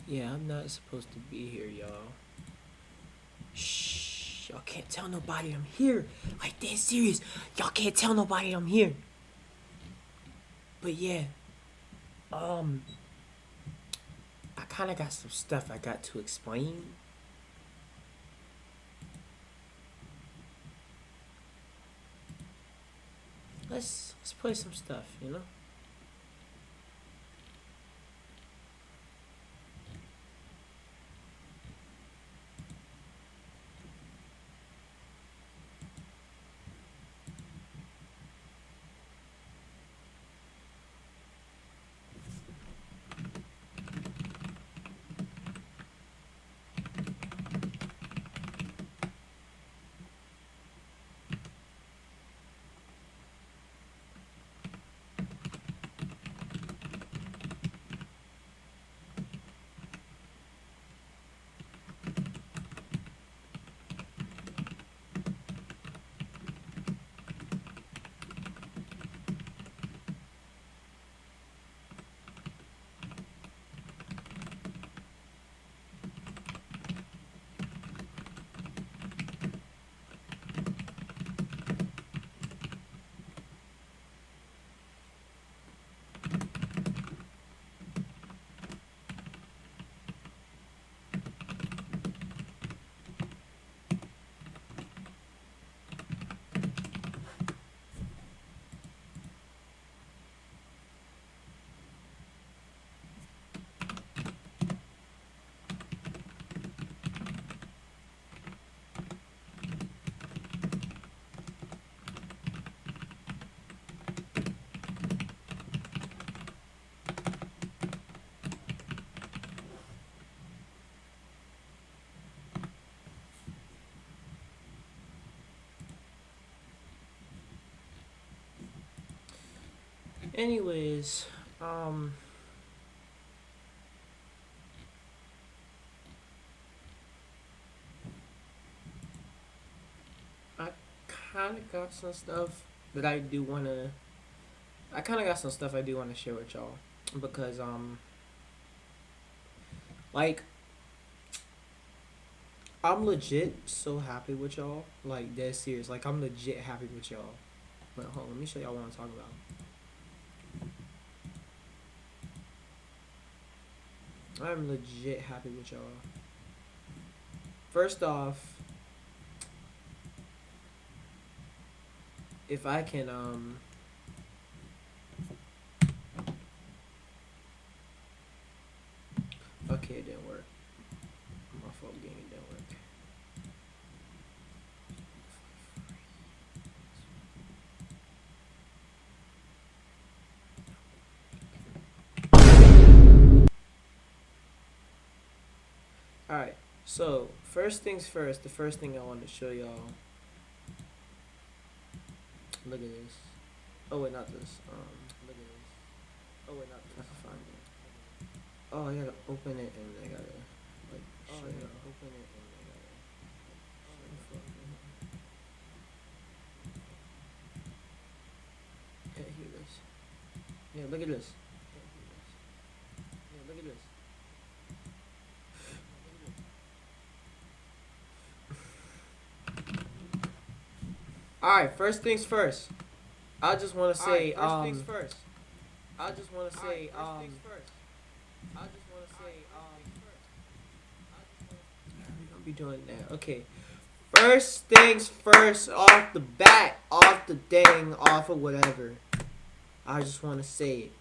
Yeah, I'm not supposed to be here, y'all. Shh, y'all can't tell nobody I'm here. Like, dead serious. Y'all can't tell nobody I'm here. But yeah, um, I kind of got some stuff I got to explain. Let's play some stuff, you know? Anyways, I kind of got some stuff that I do want to I kind of got some stuff I do want to share with y'all because like I'm legit so happy with y'all. Like dead serious. Like I'm legit happy with y'all. But hold on, let me show y'all what I'm talking about. I'm legit happy with y'all. First off, if I can okay, it didn't work. My fault, game, it didn't work. Alright, so first things first, the first thing I wanted to show y'all. Look at this. Oh wait, not this. Look at this. Oh wait, not this. I can find it. Oh, I gotta open it and I gotta like show you. Open it and I gotta yeah, here it is. Yeah, look at this. Yeah, look at this. Alright, first things first. I just wanna say first things first. I just wanna say we're gonna be doing that. Okay. First things first, off the bat, off the dang, off of whatever. I just want to say it.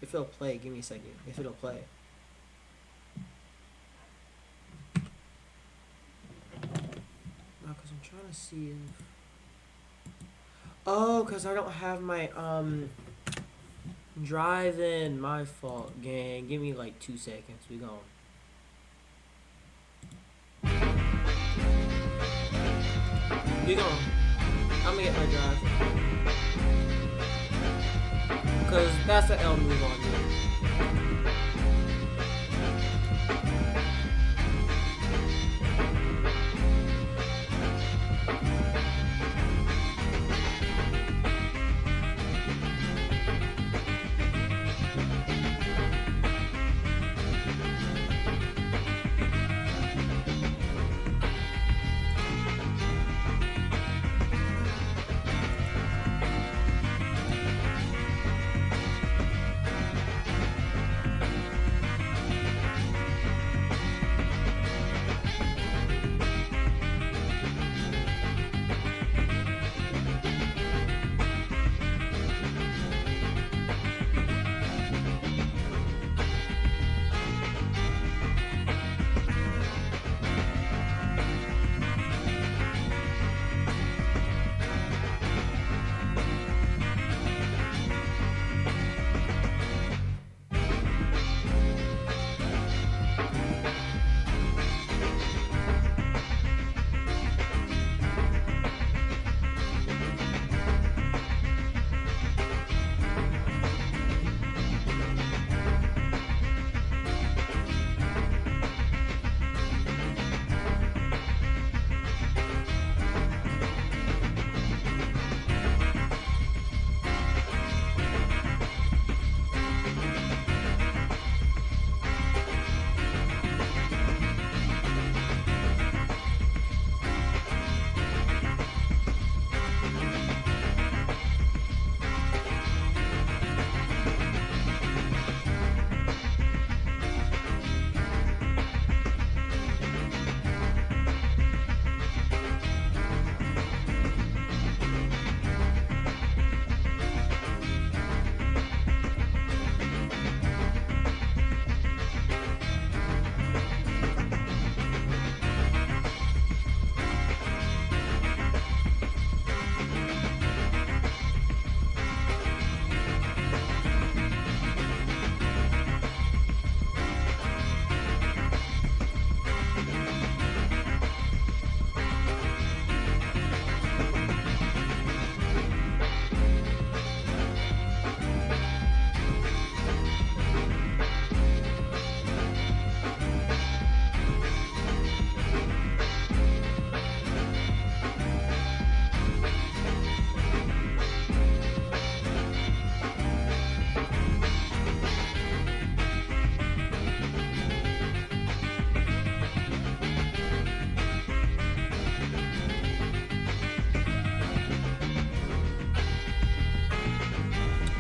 If it'll play, give me a second. If it'll play. No, because I'm trying to see if... Oh, because I don't have my, drive-in. My fault, gang. Give me like 2 seconds. We gone. We gone. I'm gonna get my drive. Because that's the L move on me.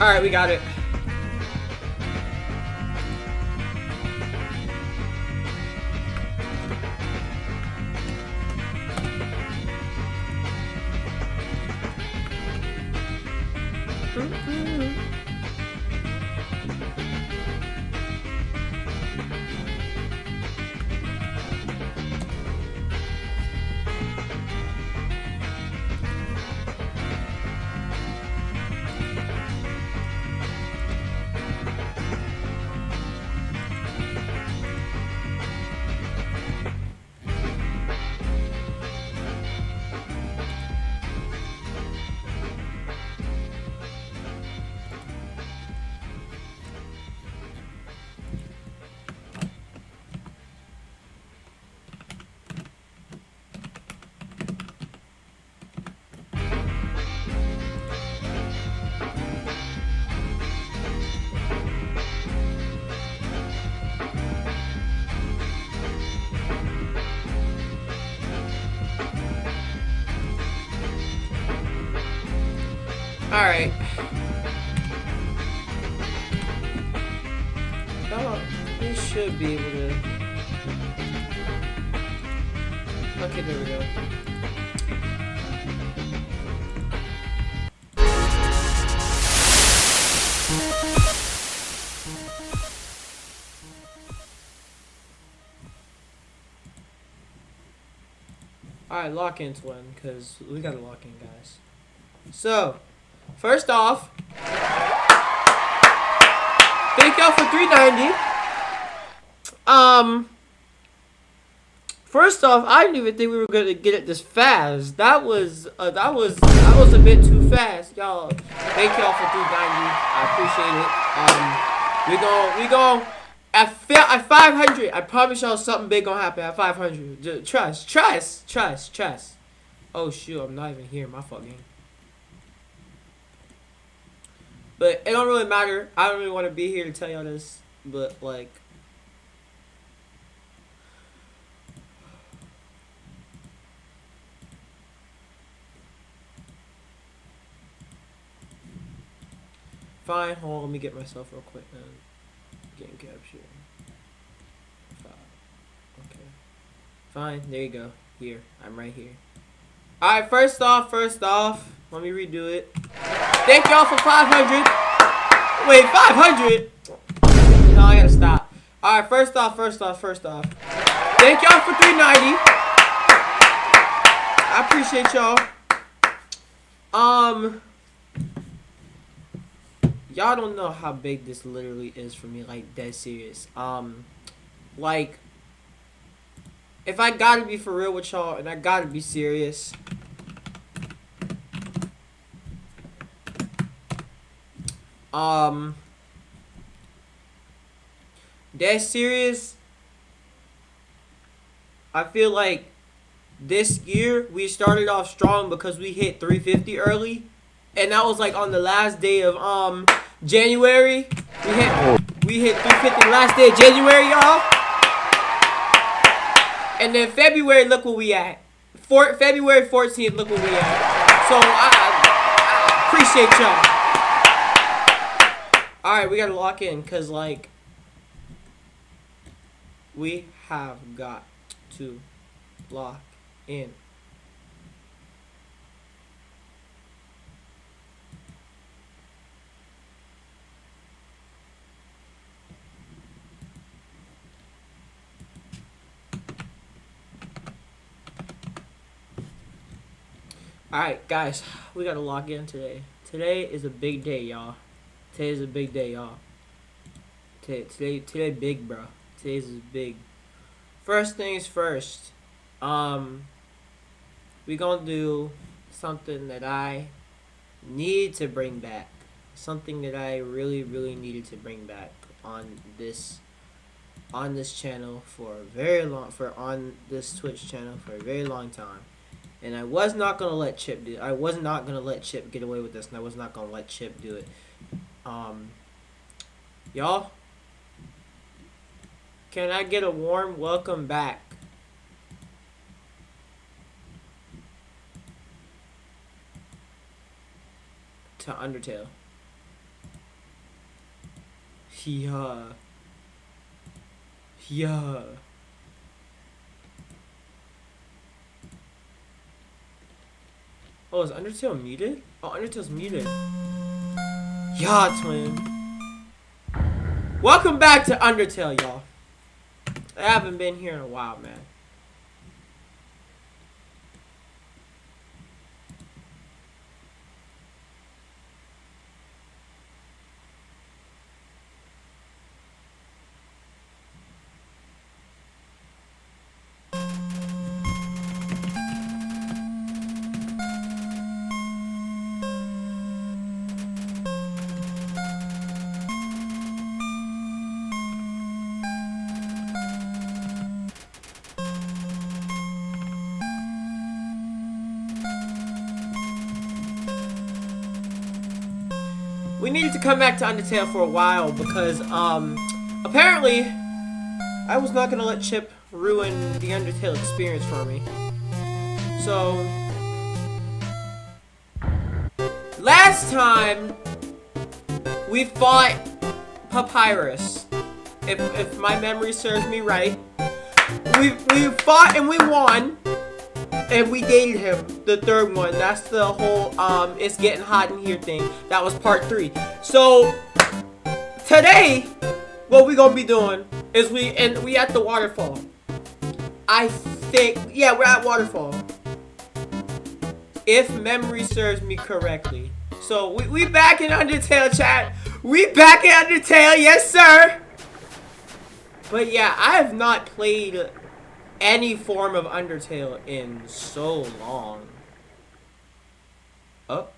Alright, we got it. Alright. Oh, we should be able to. Okay, there we go. Alright, lock into one, because we gotta lock in, guys. So, first off, thank y'all for 390. First off, I didn't even think we were gonna get it this fast. That was a bit too fast, y'all. Thank y'all for 390. I appreciate it. We gon' at 500. I promise y'all something big gonna happen at 500. Just trust. Oh shoot, I'm not even here. My fault, game. But it don't really matter. I don't really want to be here to tell y'all this, but like. Fine, hold on, let me get myself real quick, man. Game capture. Okay. Fine, there you go. Here, I'm right here. Alright, first off, let me redo it. Thank y'all for 500. Wait, 500? No, I gotta stop. Alright, first off. Thank y'all for 390. I appreciate y'all. Y'all don't know how big this literally is for me, like, dead serious. Like, if I gotta be for real with y'all, and I gotta be serious, dead serious, I feel like this year we started off strong because we hit 350 early. And that was like on the last day of January. We hit 350 the last day of January, y'all. And then February, look where we at. February 14th, look where we at. So I appreciate y'all. Alright, we gotta lock in, cause like we have got to lock in. Alright, guys, we gotta log in today. Today is a big day, y'all. Today is a big day, y'all. Today big, bro. Today's is big. First things first. We gonna do something that I need to bring back. Something that I really needed to bring back on this channel for a very long, on this Twitch channel for a very long time. And I was not gonna let Chip do it. I was not gonna let Chip get away with this, and I was not gonna let Chip do it. Y'all, can I get a warm welcome back to Undertale? Yeah. Yeah. Oh, is Undertale muted? Oh, Undertale's muted. Yeah, twin. Welcome back to Undertale, y'all. I haven't been here in a while, man. We needed to come back to Undertale for a while because, apparently, I was not gonna let Chip ruin the Undertale experience for me. So, last time, we fought Papyrus. If my memory serves me right. We fought and we won. And we dated him, the third one. That's the whole, it's getting hot in here thing. That was part 3. So, today, what we gonna be doing is we at the waterfall. I think, yeah, we're at waterfall. If memory serves me correctly. So, we back in Undertale, chat. We back in Undertale, yes, sir. But yeah, I have not played any form of Undertale in so long. Oh,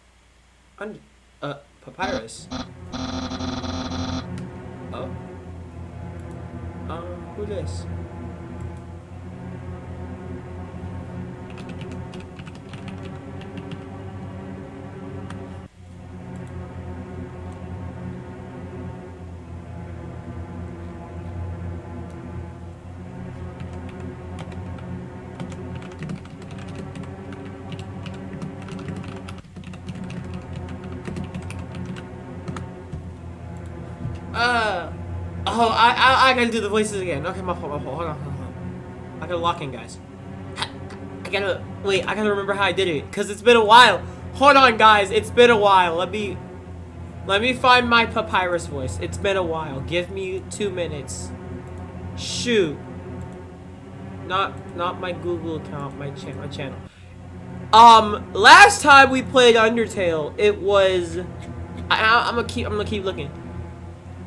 Papyrus. Oh, who this? Oh, I gotta do the voices again. Okay, my fault, hold on. I gotta lock in, guys. I gotta remember how I did it, cause it's been a while. Hold on, guys, it's been a while. Let me find my Papyrus voice. It's been a while. Give me 2 minutes. Shoot. Not my Google account, my channel. Last time we played Undertale, it was I'm gonna keep looking.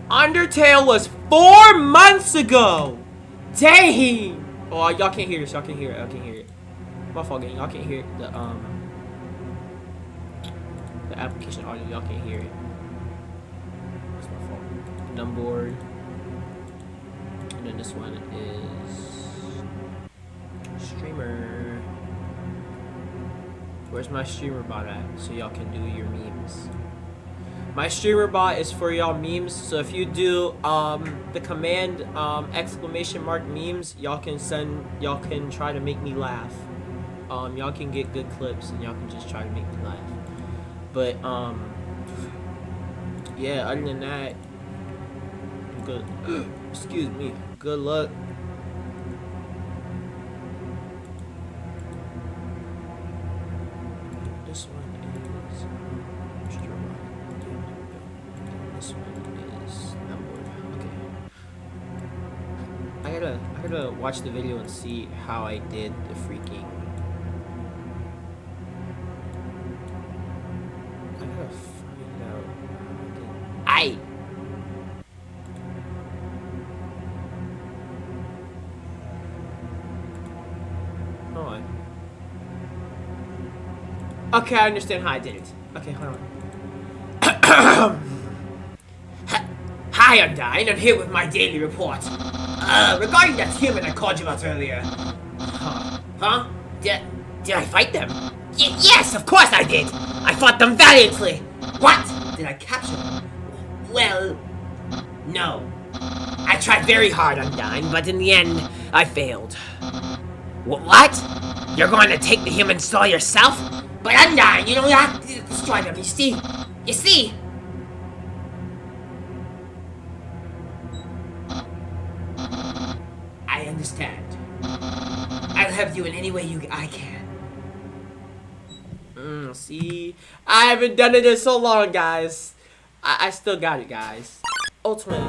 Undertale was 4 months ago. Dang. Oh, y'all can't hear this. Y'all can hear it. I can hear it. My fault, gang. Y'all can't hear it. The application audio. Y'all can't hear it. That's my fault. Numbboard. And then this one is streamer. Where's my streamer bot at? So y'all can do your memes. My streamer bot is for y'all memes, so if you do the command ! memes, y'all can try to make me laugh. Y'all can get good clips and y'all can just try to make me laugh. But yeah, other than that, good excuse me, good luck. This one is this one is numbered. Okay. I gotta watch the video and see how I did the freaking. I gotta find out how I did. Hold on. Okay, I understand how I did it. Okay, hold on. Hi, Undyne. I'm here with my daily report. Regarding that human I called you about earlier. Huh? Did I fight them? Yes, of course I did. I fought them valiantly. What? Did I capture them? Well, no. I tried very hard, Undyne, but in the end, I failed. What? You're going to take the human soul yourself? But Undyne, you don't have to destroy them, you see? understand. I'll help you in any way I can. See? I haven't done it in so long, guys. I still got it, guys. Ultimate.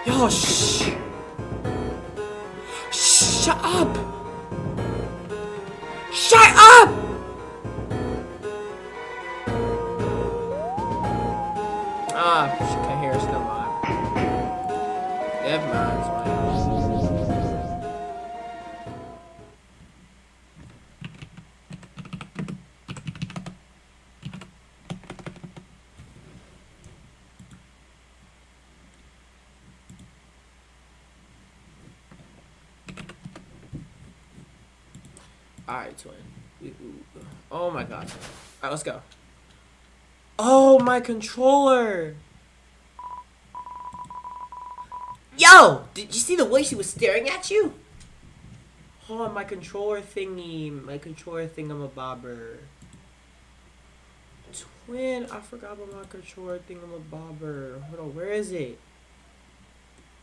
Yo, shh. Shut up. Shut up! Ah, she can't hear us, never mind. Never mind, it's fine. Alright, twin. Oh my god. Alright, let's go. Oh, my controller! Yo! Did you see the way she was staring at you? Oh, my controller thingy. My controller thingamabobber. Twin, I forgot about my controller thingamabobber. Hold on, where is it?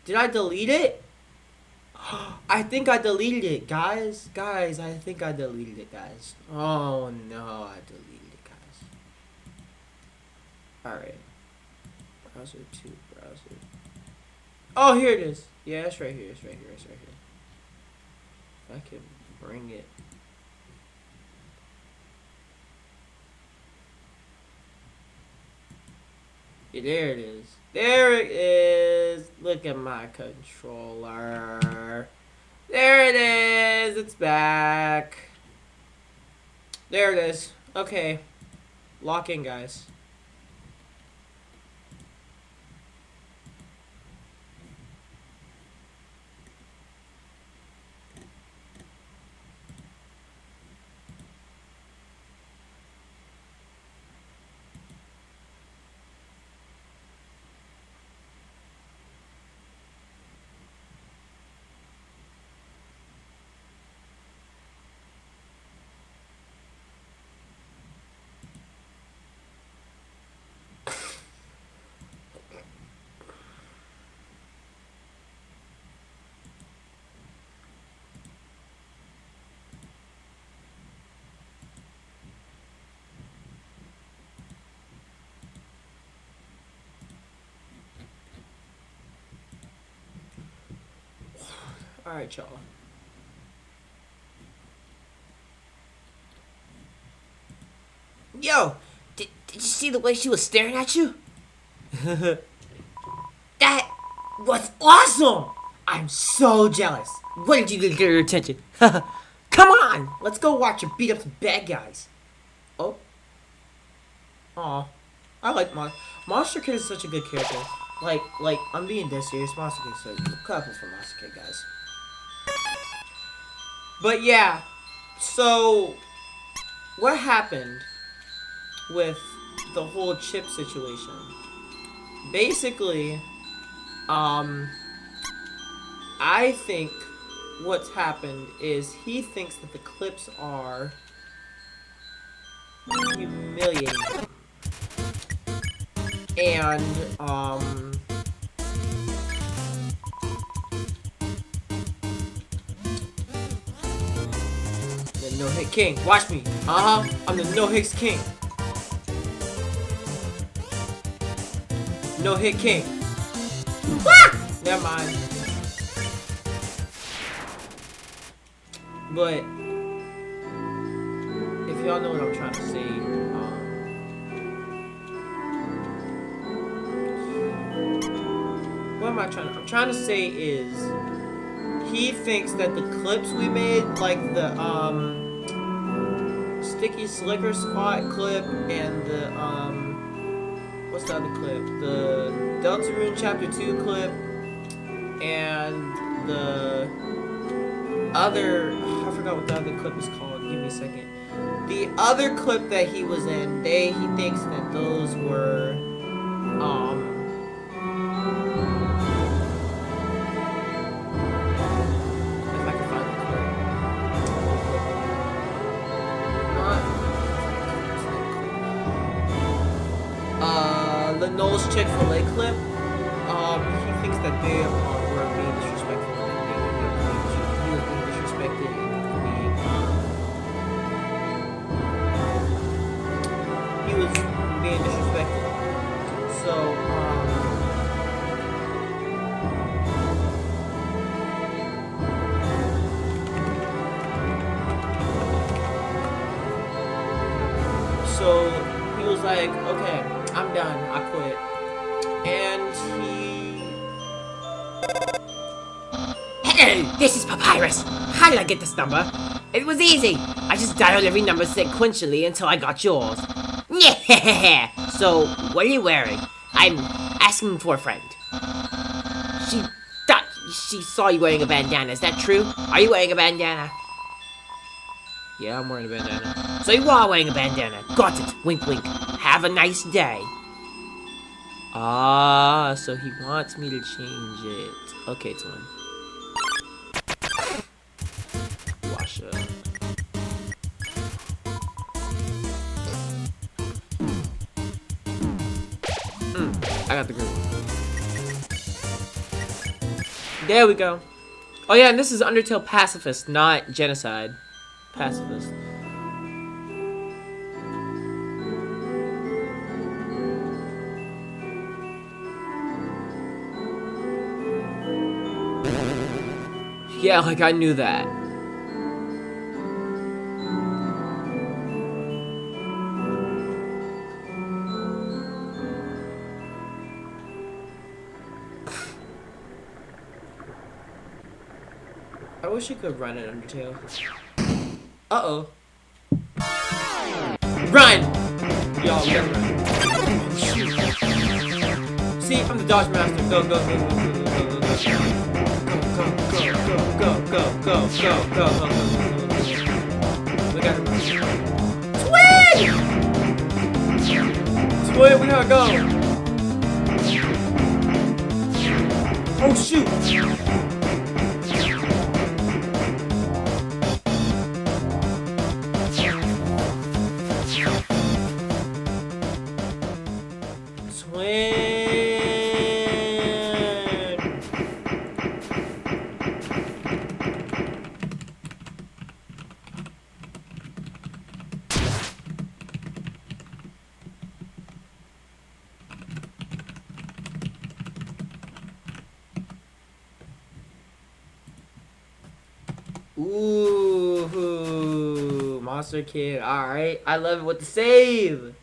Did I delete it? I think I deleted it, guys. Guys, I think I deleted it, guys. Oh, no, I deleted it, guys. Alright. Browser 2, browser. Oh, here it is. Yeah, it's right here. It's right here. It's right here. If I can bring it. Yeah, there it is. There it is. Look at my controller. There it is. It's back. There it is. Okay. Lock in, guys. Alright, y'all. Yo! Did you see the way she was staring at you? That was awesome! I'm so jealous. What did you do to get her attention? Come on! Let's go watch her beat up some bad guys. Oh. Aw. I like Monster Kid is such a good character. Like, I'm being dead serious. Monster Kid is so good. Clap for Monster Kid, guys. But yeah, so what happened with the whole chip situation? Basically, I think what's happened is he thinks that the clips are humiliating him. And, the no-hit king. Watch me. I'm the no-hits king. No-hit king. Ah! Never mind. But if y'all know what I'm trying to say, what am I trying to? I'm trying to say is he thinks that the clips we made, like the Sticky Slicker Spot clip and the what's the other clip? The Deltarune Chapter 2 clip and the other, I forgot what the other clip is called. Give me a second. The other clip that he was in, he thinks that those were if I can find the clip. The Knowles Chick-fil-A clip. He thinks that they were being So he was like, okay, I'm done. I quit. And Hey, this is Papyrus. How did I get this number? It was easy. I just dialed every number sequentially until I got yours. Yeah. So, what are you wearing? I'm asking for a friend. She thought she saw you wearing a bandana. Is that true? Are you wearing a bandana? yeah, I'm wearing a bandana. So you are wearing a bandana. Got it. Wink, wink. Have a nice day. Ah, so he wants me to change it. Okay, twin. Wash up. I got the group. There we go. Oh yeah, and this is Undertale Pacifist, not Genocide. Pacifist. Yeah, like I knew that. I wish you could run an Undertale. Uh-oh. Run! Y'all, we gotta run. See, I'm the Dodge Master. Go, go, go, go, go, go, go, go, go, go, go, go, go, go, go. We gotta run. Twin! Twin, we gotta go. Oh, shoot! Ooh, Monster Kid. Alright. I love it with the save.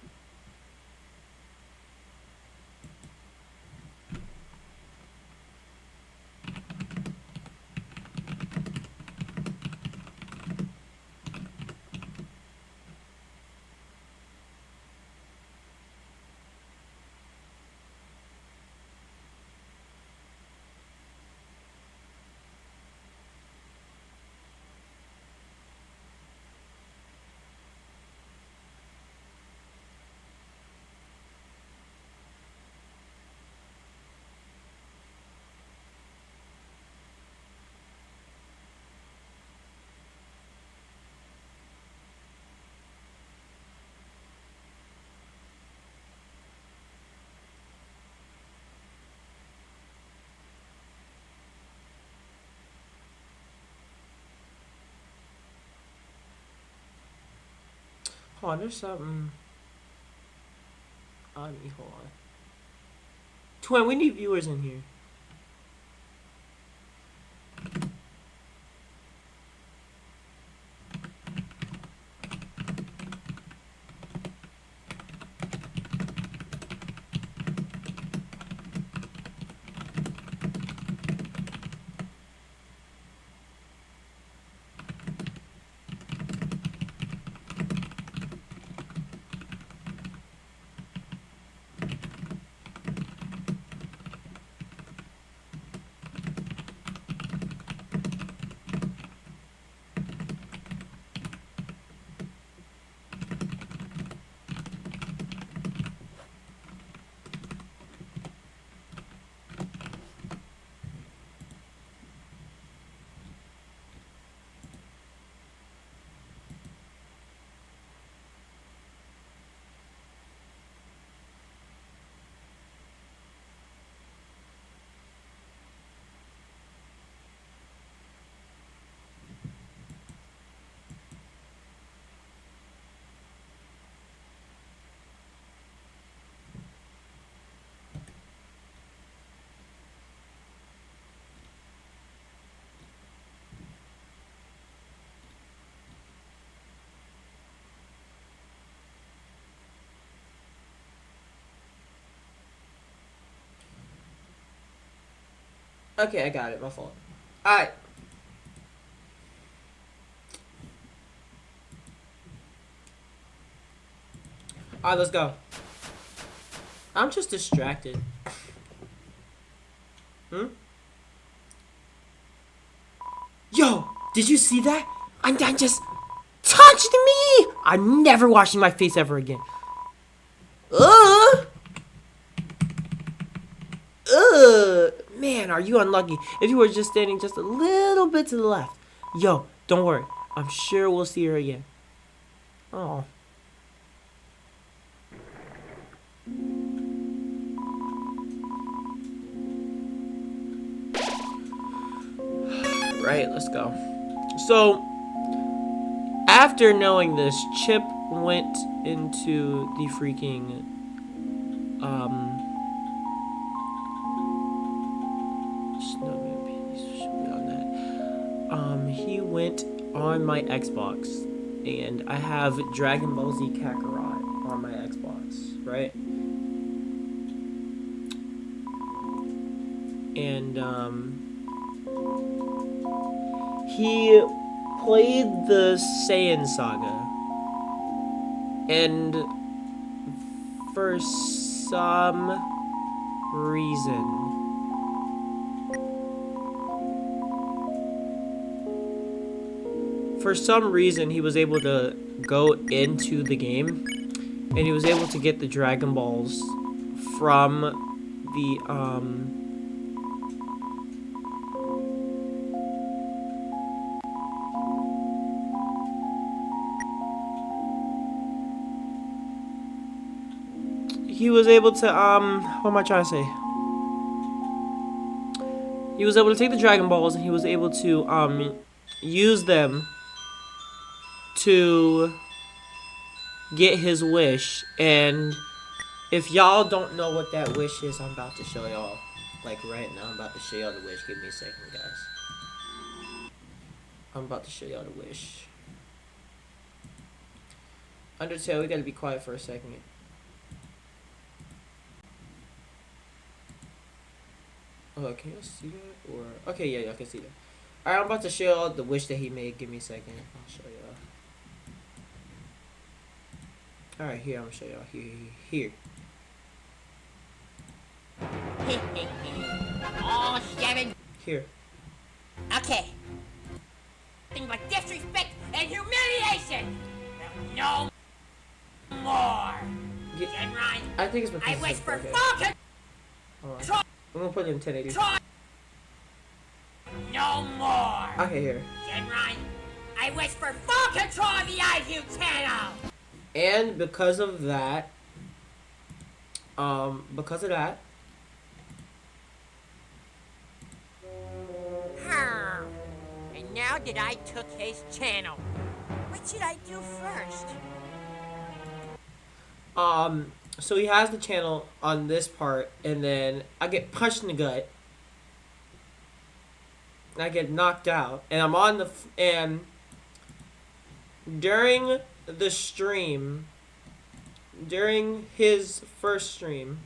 Hold on, there's something on me. Hold on. Twin, we need viewers in here. Okay, I got it. My fault. Alright. Alright, let's go. I'm just distracted. Yo, did you see that? Undyne just touched me! I'm never washing my face ever again. Man, are you unlucky. If you were just standing just a little bit to the left. Yo, don't worry. I'm sure we'll see her again. Oh. Right, let's go. So, after knowing this, Chip went into the freaking, he went on my Xbox, and I have Dragon Ball Z Kakarot on my Xbox, right? And, he played the Saiyan Saga, and for some reason, he was able to go into the game, and he was able to get the Dragon Balls from the, he was able to, what am I trying to say? He was able to take the Dragon Balls, and he was able to, use them to get his wish. And if y'all don't know what that wish is, I'm about to show y'all. Like right now, I'm about to show y'all the wish. Give me a second, guys. I'm about to show y'all the wish. Undertale, we gotta be quiet for a second. Oh, can you see that? Or okay, yeah, y'all can see that. Alright, I'm about to show y'all the wish that he made. Give me a second. I'll show y'all. Alright, here, I'm gonna show y'all. Here. Oh, Sharon. Here. Okay. Nothing but disrespect and humiliation. No more. Yeah, Shenron, I think it's because I wish it's for okay. full control. I'm gonna put it in 1080. No more. Okay, here. Shenron, I wish for full control of the IQ channel. And because of that, And now that I took his channel, what should I do first? so he has the channel on this part, and then I get punched in the gut. I get knocked out, and I'm on the and during the stream, during his first stream,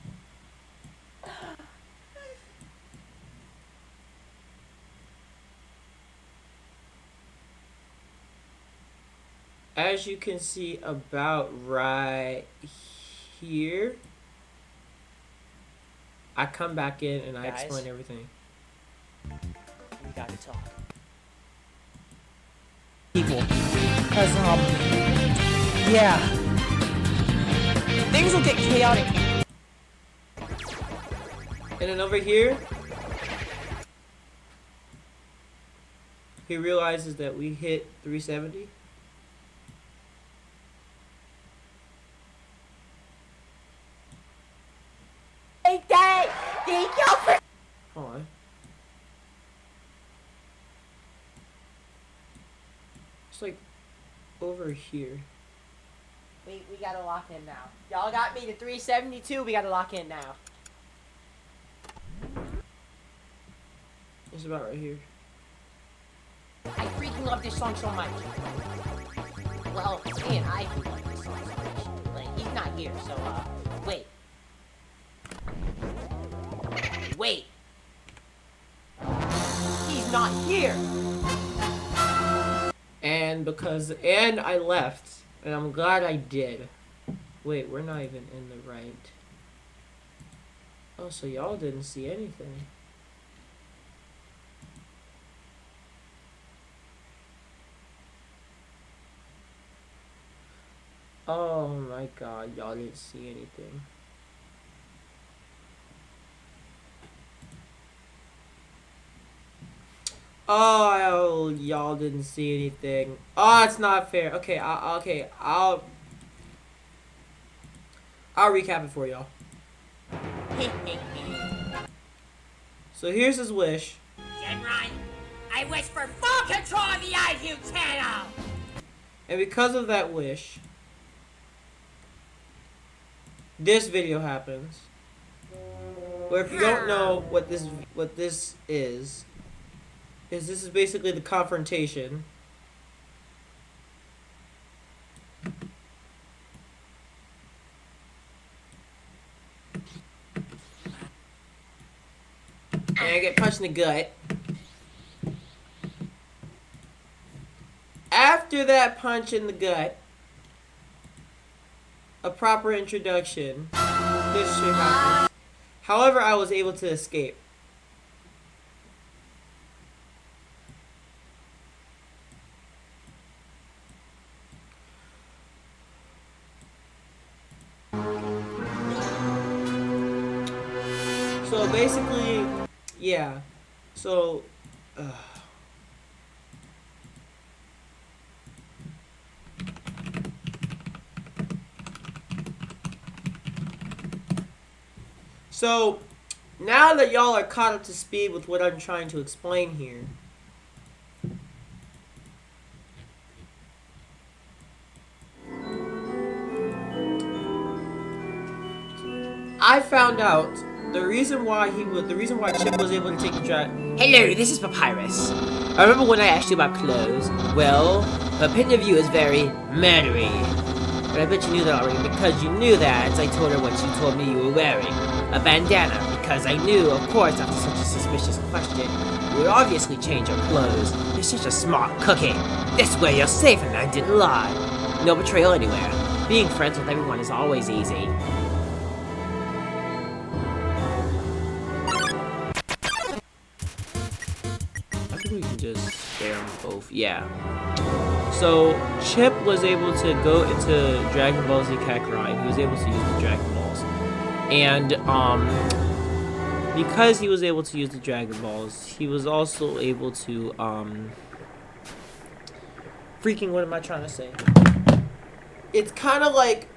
as you can see about right here, I come back in and I Guys? explain everything. We gotta talk. People. Because, yeah. Things will get chaotic. And then over here, he realizes that we hit 370. Hold on. It's like over here. We gotta lock in now. Y'all got me to 372. We gotta lock in now. It's about right here. I freaking love this song so much. Well, me and I do love this song so much. Like, he's not here, so, wait. Wait. and I left, and I'm glad I did. Wait, we're not even in the right. Oh, so y'all didn't see anything. Oh my god, y'all didn't see anything. Oh, y'all didn't see anything. Oh, it's not fair. Okay, I'll recap it for y'all. So here's his wish. Shenron, I wish for full control of the IQ channel! And because of that wish, this video happens. Where if you don't know what this is this is basically the confrontation. And I get punched in the gut. After that punch in the gut, a proper introduction, this shit happens. However, I was able to escape. So basically, yeah. So, so now that y'all are caught up to speed with what I'm trying to explain here, I found out the reason why Chip was able to take the drag. Hello, this is Papyrus. I remember when I asked you about clothes. Well, my opinion of you is very murdery. But I bet you knew that already because you knew that as I told her what you told me you were wearing. A bandana, because I knew, of course, after such a suspicious question, you would obviously change your clothes. You're such a smart cookie. This way you're safe and I didn't lie. No betrayal anywhere. Being friends with everyone is always easy. We can just spare them both. Yeah. So Chip was able to go into Dragon Ball Z Kakarot. He was able to use the Dragon Balls, and because he was able to use the Dragon Balls, he was also able to freaking, what am I trying to say? It's kind of like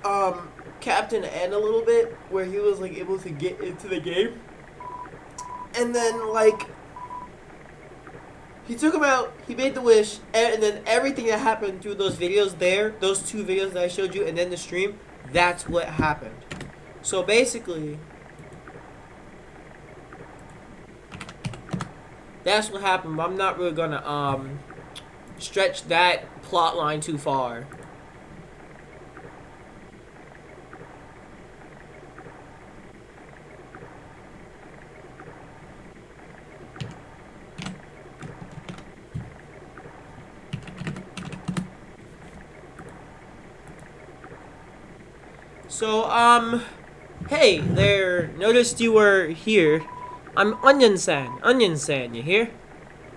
Captain N a little bit, where he was like able to get into the game, and then like. He took him out, he made the wish, and then everything that happened through those videos there, those 2 videos that I showed you, and then the stream, that's what happened. So basically, that's what happened, but I'm not really gonna stretch that plot line too far. So, hey there, noticed you were here. I'm Onion-san, you hear?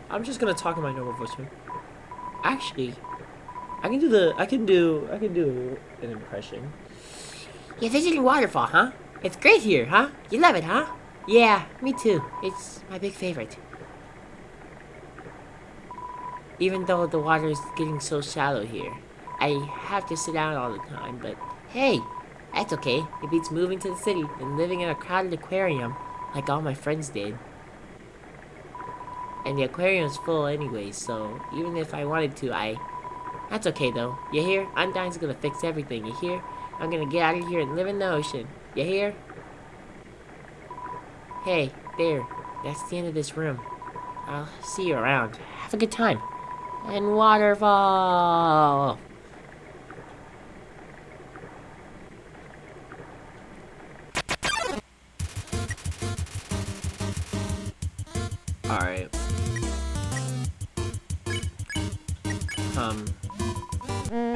I'm just gonna talk in my normal voice. Actually, I can do an impression. You're visiting Waterfall, huh? It's great here, huh? You love it, huh? Yeah, me too. It's my big favorite. Even though the water is getting so shallow here, I have to sit down all the time, but hey, that's okay. It beats moving to the city and living in a crowded aquarium like all my friends did. And the aquarium's full anyway, so even if I wanted to, that's okay though. You hear? Undyne's gonna fix everything, you hear? I'm gonna get out of here and live in the ocean. You hear? Hey, there. That's the end of this room. I'll see you around. Have a good time. And Waterfall! Alright. Alright,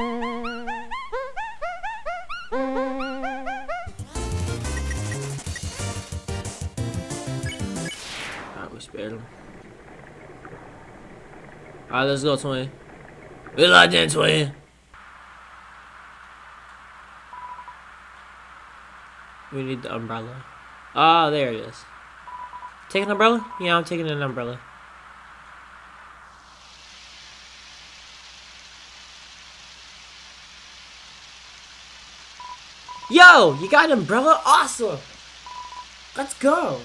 we spared him. Alright, let's go, twin. We locked in, twin. We need the umbrella. Ah, there it is. Take an umbrella? Yeah, I'm taking an umbrella. Yo, you got an umbrella? Awesome! Let's go!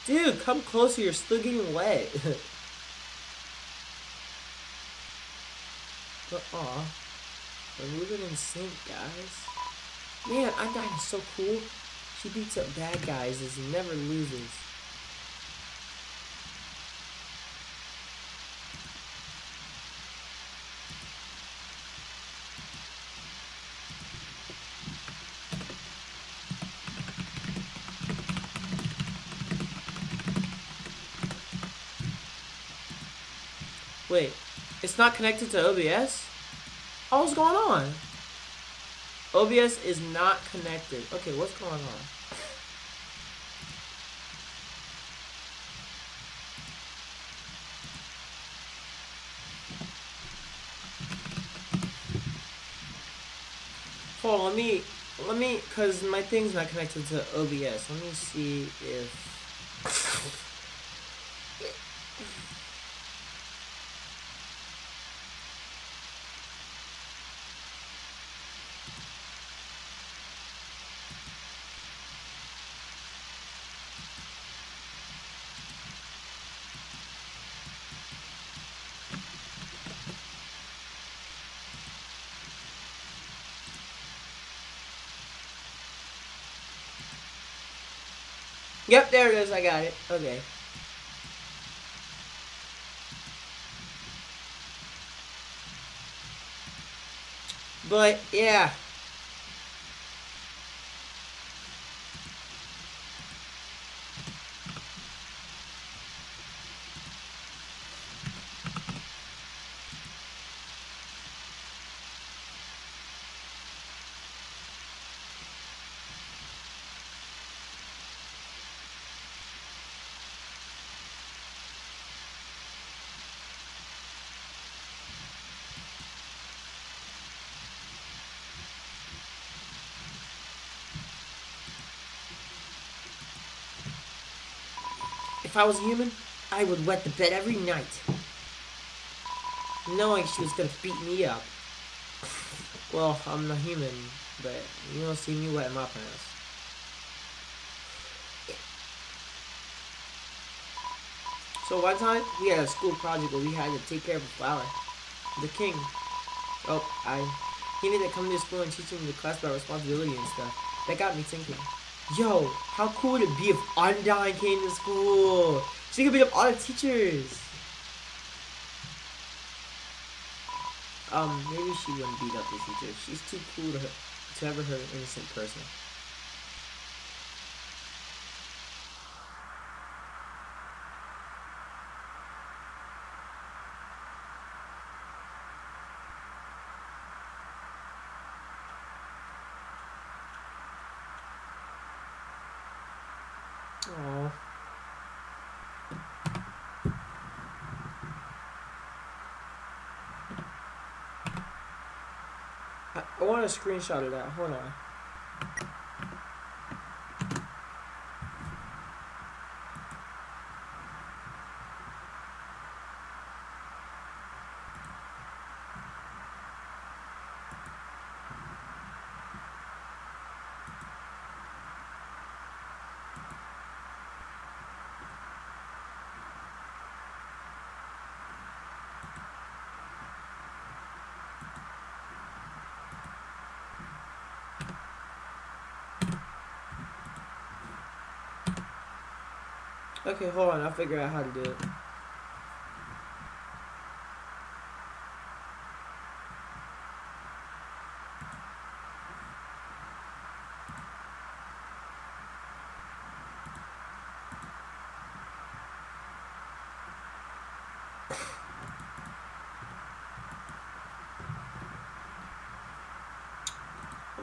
Dude, come closer, you're still getting wet. But aw, we're moving in sync, guys. Man, Undyne is so cool. She beats up bad guys and never loses. Wait, it's not connected to OBS? Oh, what's going on? OBS is not connected. Okay, what's going on? Hold on, let me, cause my thing's not connected to OBS. Let me see if. Yep, there it is. I got it. Okay. But yeah. If I was a human, I would wet the bed every night. Knowing she was gonna beat me up. Well, I'm not human, but you don't see me wetting my pants. So one time, we had a school project where we had to take care of a flower. The king. Oh, he needed to come to school and teach him the class about responsibility and stuff. That got me thinking. Yo, how cool would it be if Undyne came to school? She could beat up all the teachers. Maybe she wouldn't beat up the teacher. She's too cool to ever hurt an innocent person. Aww. I want a screenshot of that. Hold on. Okay, hold on. I'll figure out how to do it.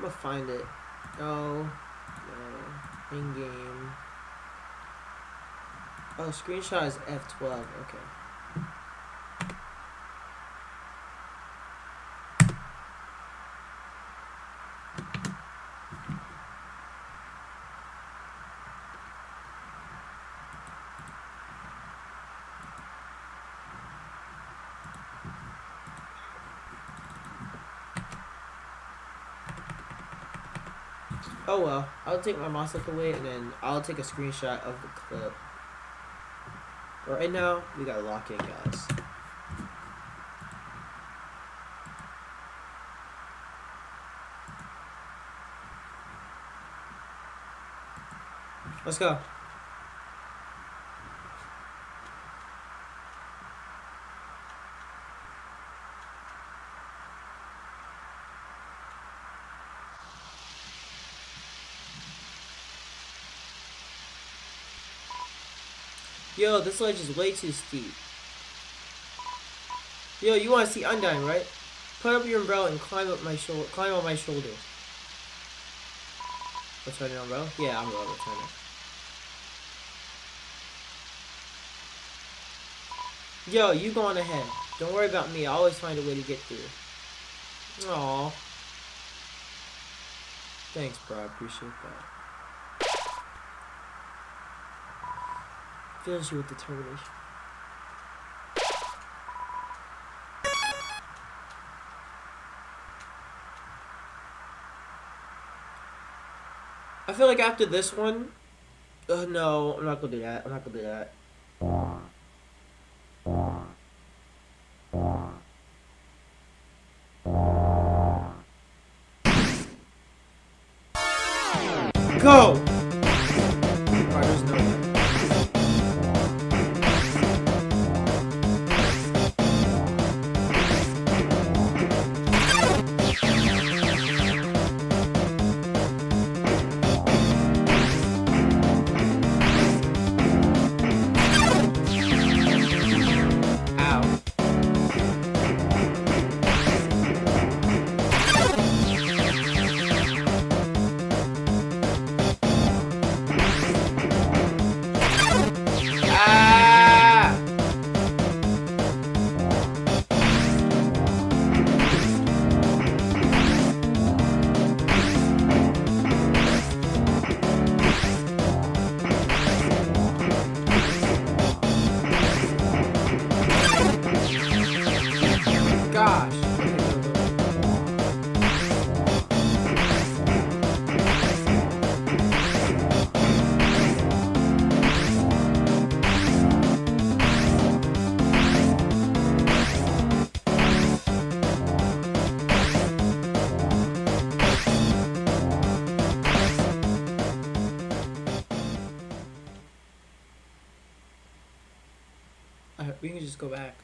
gonna find it. No. No. In game. Oh, screenshot is F12. Okay. Oh well, I'll take my mouse click away and then I'll take a screenshot of the clip. Right now, we gotta lock in, guys. Let's go. Yo, this ledge is way too steep. Yo, you want to see Undyne, right? Put up your umbrella and climb up my shoulder. Climb on my shoulder. Return your umbrella? Yeah, I'm gonna return it. Yo, you go on ahead. Don't worry about me. I always find a way to get through. Aww. Thanks, bro. I appreciate that. Fills you with determination. I feel like after this one, no, I'm not gonna do that. I'm not gonna do that. Go! Alright, there's no way. Gosh. We can just go back.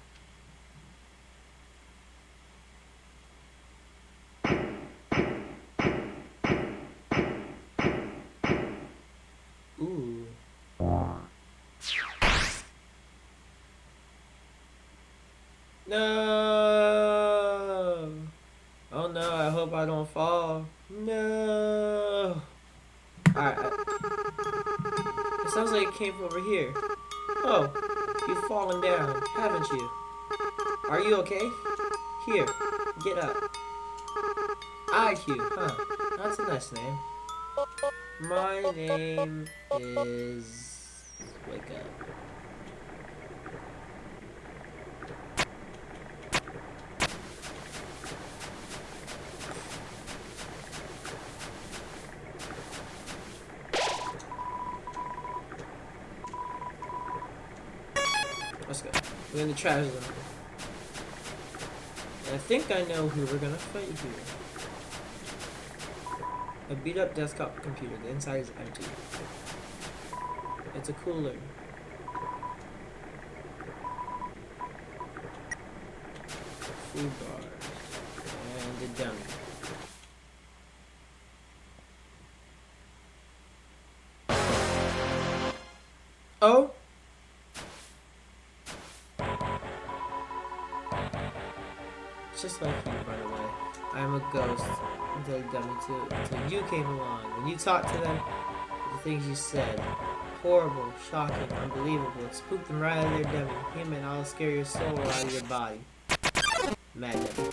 Ooh. No. Oh no, I hope I don't fall. No. Alright. It sounds like it came from over here. Oh, you've fallen down, haven't you? Are you okay? Here, get up. IQ, huh? That's a nice name. My name is... Wake up. Let's go. We're in the trash zone. And I think I know who we're gonna fight here. A beat up desktop computer. The inside is empty. It's a cooler. Food bars. And a dummy. Oh? Just like you, by the way. I'm a ghost. Until you came along. When you talked to them, the things you said. Horrible, shocking, unbelievable. It spooked them right out of their dummy. Him and I'll scare your soul out of your body. Mad dummy.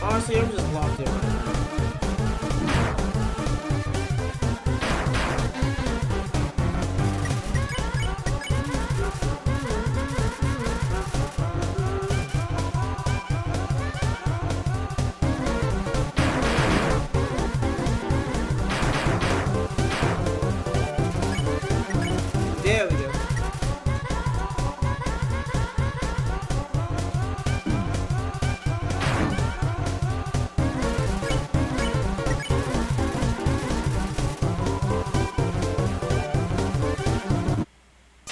Honestly, I'm just locked in right now. There we go.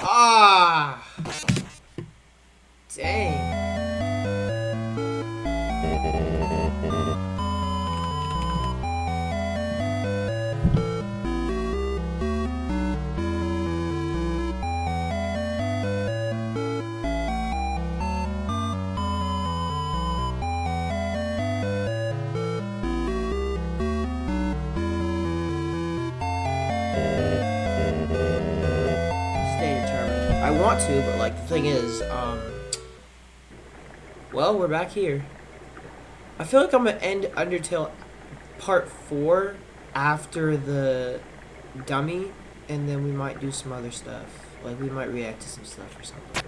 Ah, dang. Stay determined. I want to, but like the thing is, well, we're back here. I feel like I'm gonna end Undertale Part 4 after the dummy, and then we might do some other stuff. Like, we might react to some stuff or something.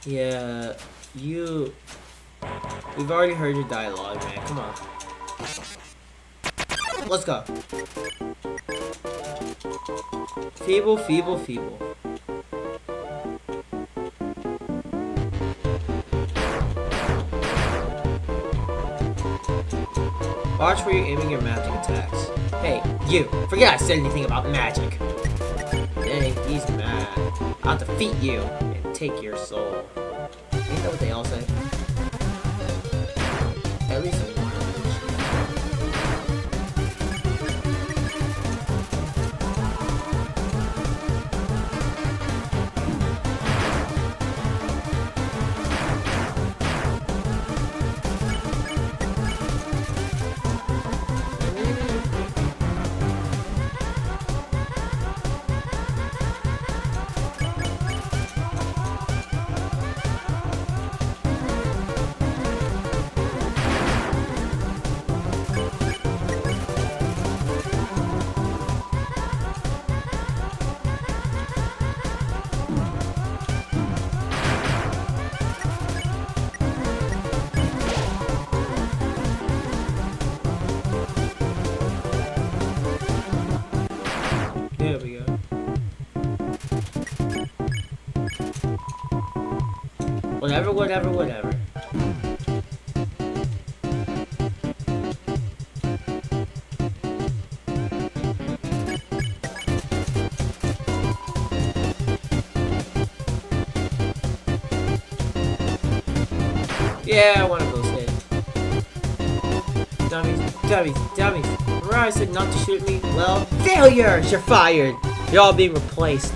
Yeah, we've already heard your dialogue, man. Come on. Let's go. Feeble, feeble, feeble. Watch where you're aiming your magic attacks. Hey, you! Forget I said anything about magic! Dang, he's mad. I'll defeat you and take your soul. Ain't that what they all say? At least in one There we go. Whatever, whatever, whatever. Yeah, I want to go say. Dummies, dummies, dummies. Remember I said not to shoot me? Well, failures! You're fired! You're all being replaced.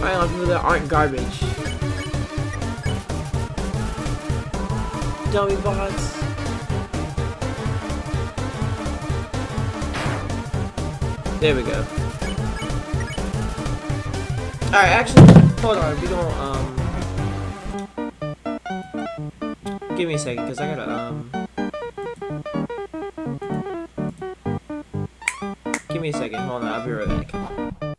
I love people that aren't garbage. Dummy bots. There we go. Alright, actually, hold on. We don't, give me a second, because I gotta, give me a second. Hold on, I'll be right back.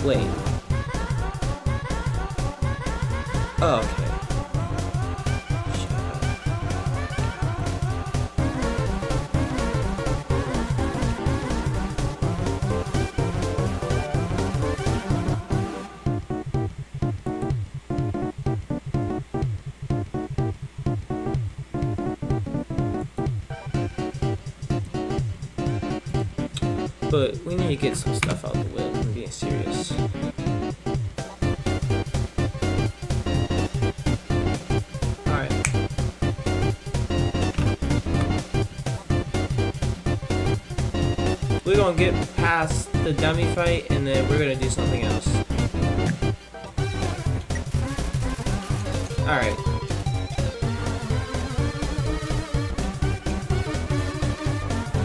Wait. Oh, okay. Shut up. But we need to get some stuff out of the way. I'm being serious. We're gonna get past the dummy fight and then we're gonna do something else. Alright.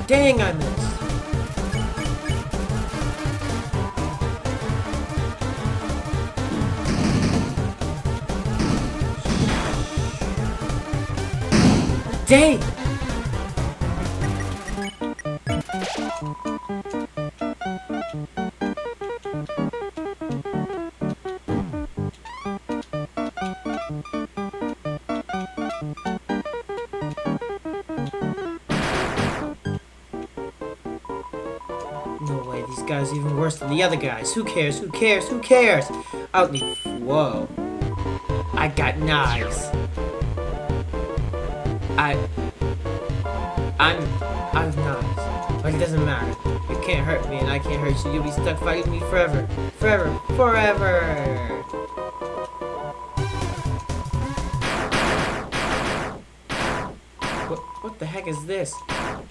Dang, I missed. Dang! No way, these guys are even worse than the other guys. Who cares? Who cares? Who cares? Whoa. I got knives. I'm knives. But it doesn't matter. You can't hurt me and I can't hurt you. You'll be stuck fighting me forever. Forever. Forever. What the heck is this?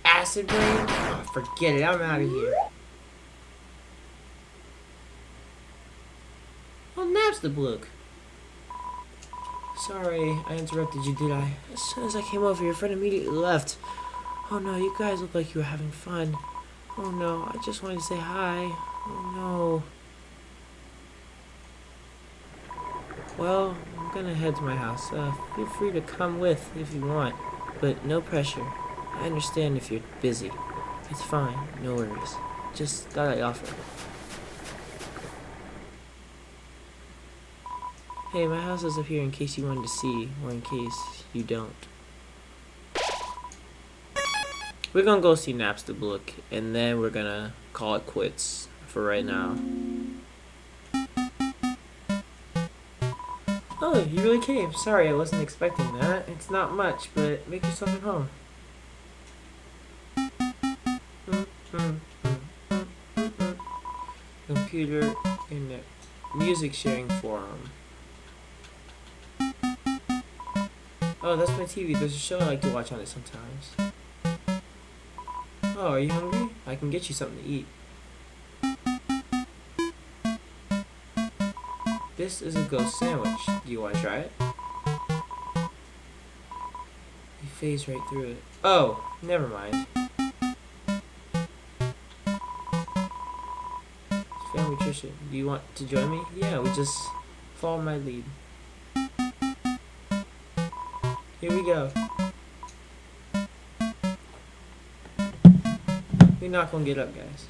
Acid rain? Oh, forget it. I'm out of here. Oh, Napstablook. Sorry, I interrupted you, did I? As soon as I came over, your friend immediately left. Oh no, you guys look like you were having fun. Oh no, I just wanted to say hi. Oh no. Well, I'm gonna head to my house. Feel free to come with if you want, but no pressure. I understand if you're busy. It's fine, no worries. Just thought I'd offer. Hey, my house is up here in case you wanted to see, or in case you don't. We're gonna go see Napstablook, and then we're gonna call it quits for right now. Oh, you really came. Sorry, I wasn't expecting that. It's not much, but make yourself at home. Computer internet music sharing forum. Oh, that's my TV. There's a show I like to watch on it sometimes. Oh, are you hungry? I can get you something to eat. This is a ghost sandwich. Do you want to try it? You phase right through it. Oh, never mind. Family nutrition. Do you want to join me? Yeah, we just follow my lead. Here we go. We're not gonna get up, guys.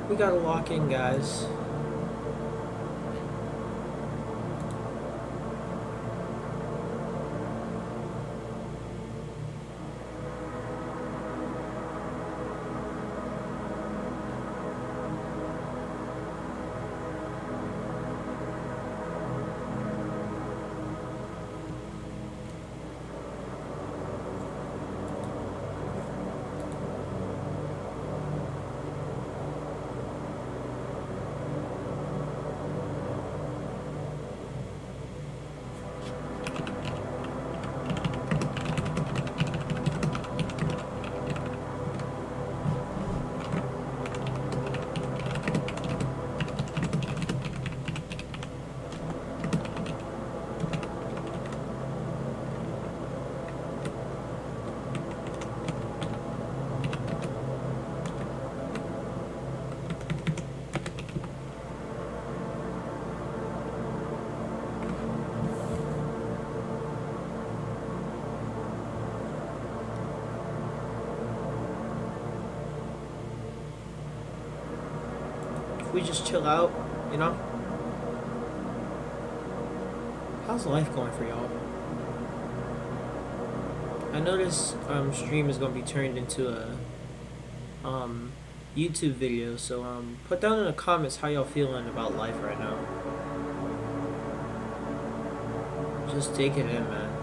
We gotta lock in, guys. we just chill out, you know? How's life going for y'all? I know this stream is gonna be turned into a YouTube video, so put down in the comments how y'all feeling about life right now. Just take it in, man.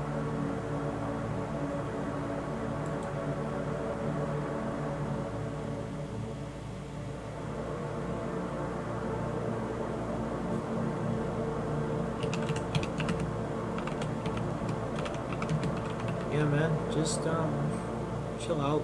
Yeah, man, just chill out.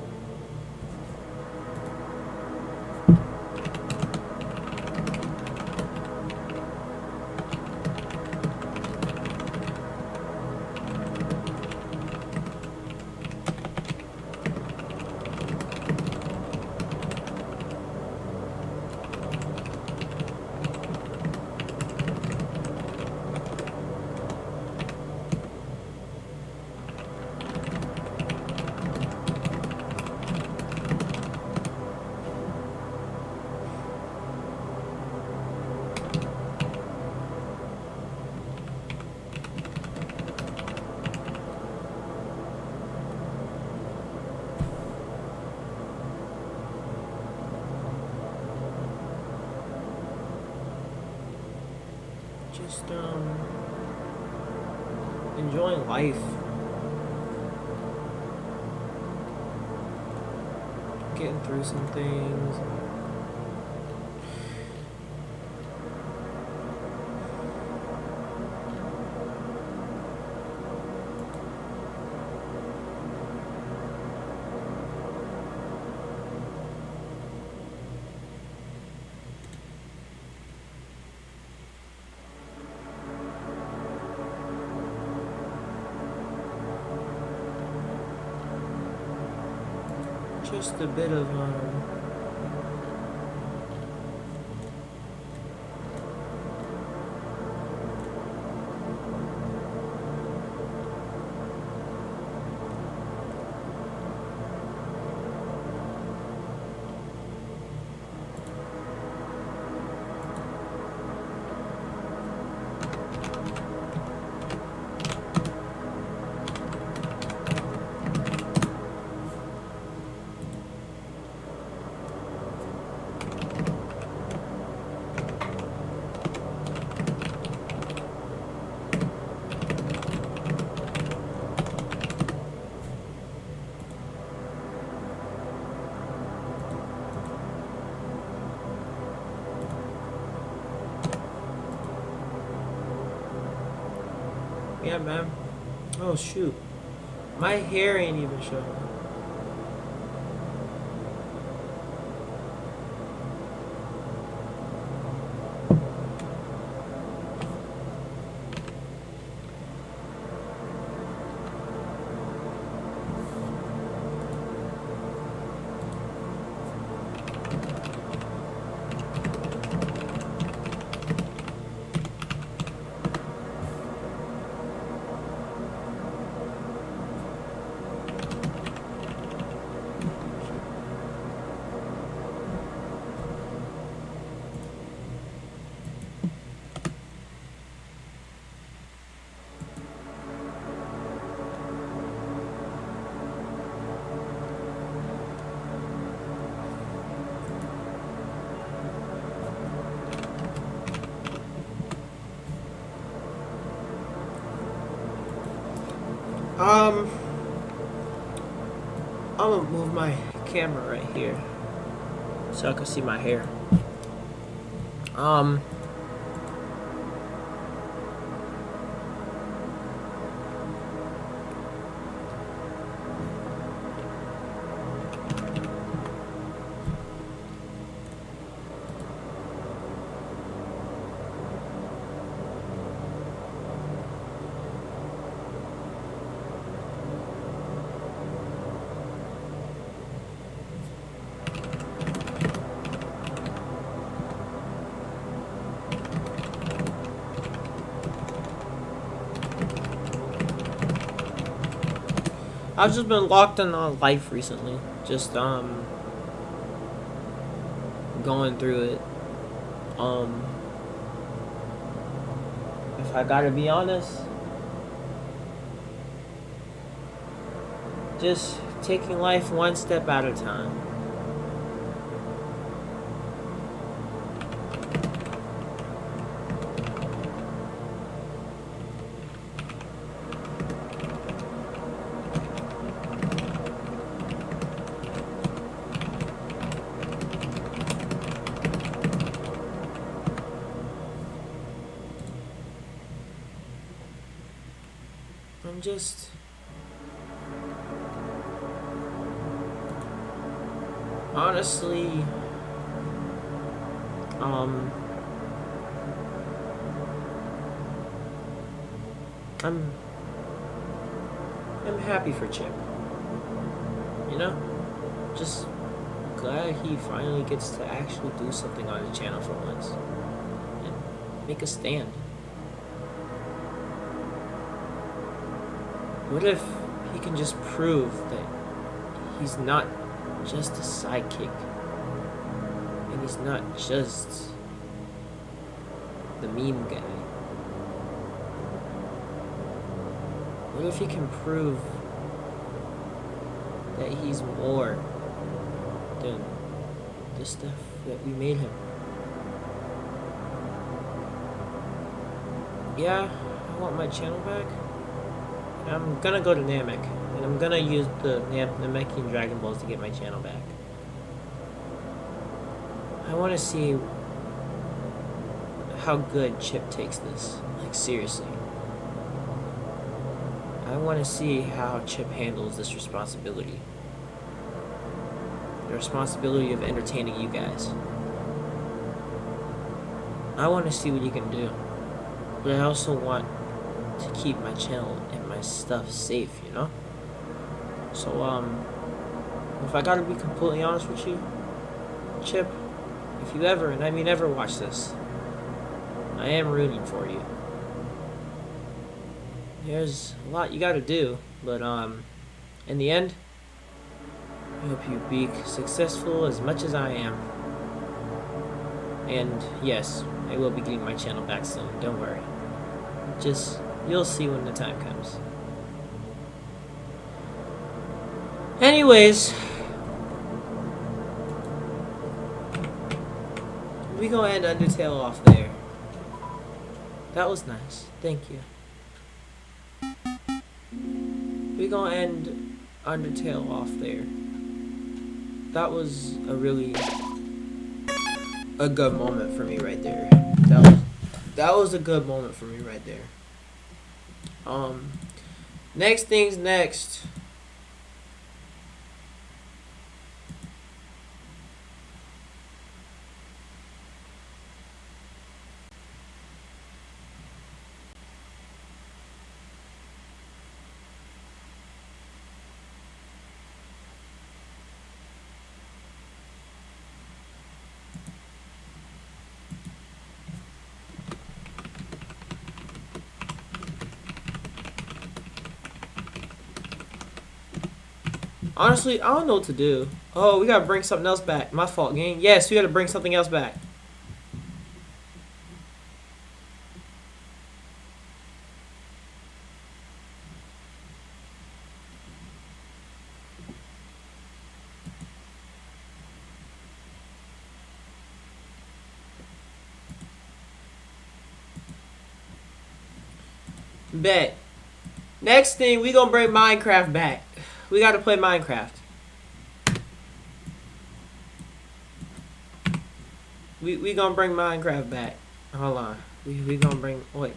Just enjoying life. Getting through some things. Just a bit of yeah, man. Oh shoot, my hair ain't even showing. I'm gonna move my camera right here so I can see my hair. I've just been locked in on life recently. Just going through it. Um, if I gotta be honest, just taking life one step at a time. I'm just honestly I'm happy for Chip. You know? Just glad he finally gets to actually do something on his channel for once. And make a stand. What if he can just prove that he's not just a sidekick? And he's not just the meme guy? What if he can prove that he's more than the stuff that we made him? Yeah, I want my channel back. I'm gonna go to Namek, and I'm gonna use the Namekian Dragon Balls to get my channel back. I want to see how good Chip takes this. Like, seriously. I want to see how Chip handles this responsibility. The responsibility of entertaining you guys. I want to see what he can do. But I also want to keep my channel and my stuff safe, you know? So, if I gotta be completely honest with you, Chip, if you ever, and I mean ever, watch this, I am rooting for you. There's a lot you gotta do, but, in the end, I hope you be successful as much as I am. And, yes, I will be getting my channel back soon, don't worry. Just, you'll see when the time comes. Anyways, we gonna end Undertale off there. That was nice. Thank you. We gonna end Undertale off there. That was a really a good moment for me right there. That was a good moment for me right there. Next things next. Honestly, I don't know what to do. Oh, we gotta bring something else back. My fault, gang. Yes, we gotta bring something else back. Bet. Next thing, we gonna bring Minecraft back. We gotta play Minecraft. We gonna bring Minecraft back. Hold on. We gonna bring, wait.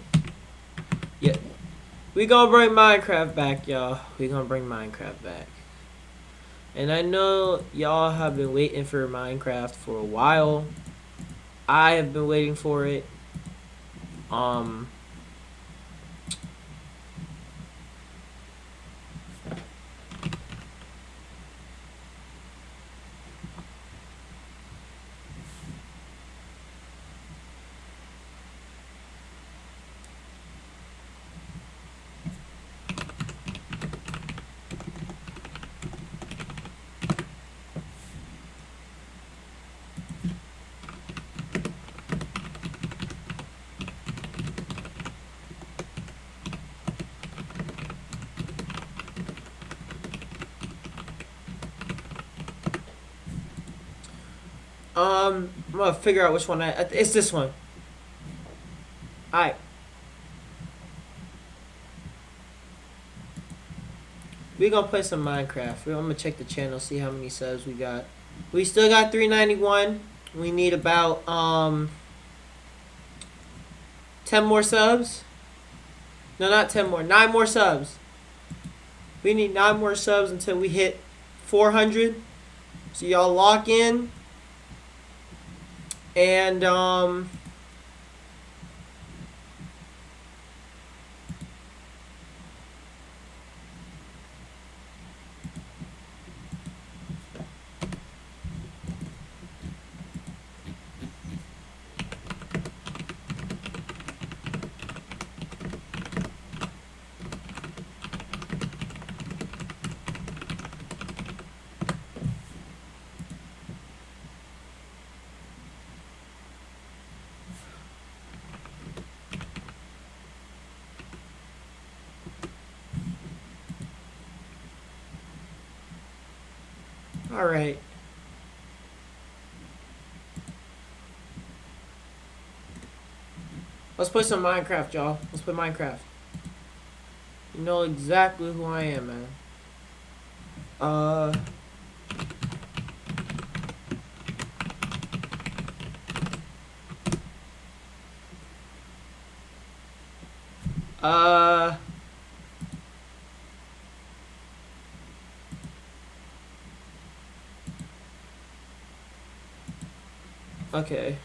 Yeah. We gonna bring Minecraft back, y'all. We gonna bring Minecraft back. And I know y'all have been waiting for Minecraft for a while. I have been waiting for it. I'm gonna figure out which one it's this one. Alright. We gonna play some Minecraft. I'm gonna check the channel, see how many subs we got. We still got 391. We need about 10 more subs. No, not 10 more. 9 more subs. We need 9 more subs until we hit 400. So y'all lock in. And all right. Let's play some Minecraft, y'all. Let's play Minecraft. You know exactly who I am, man. Uh, okay.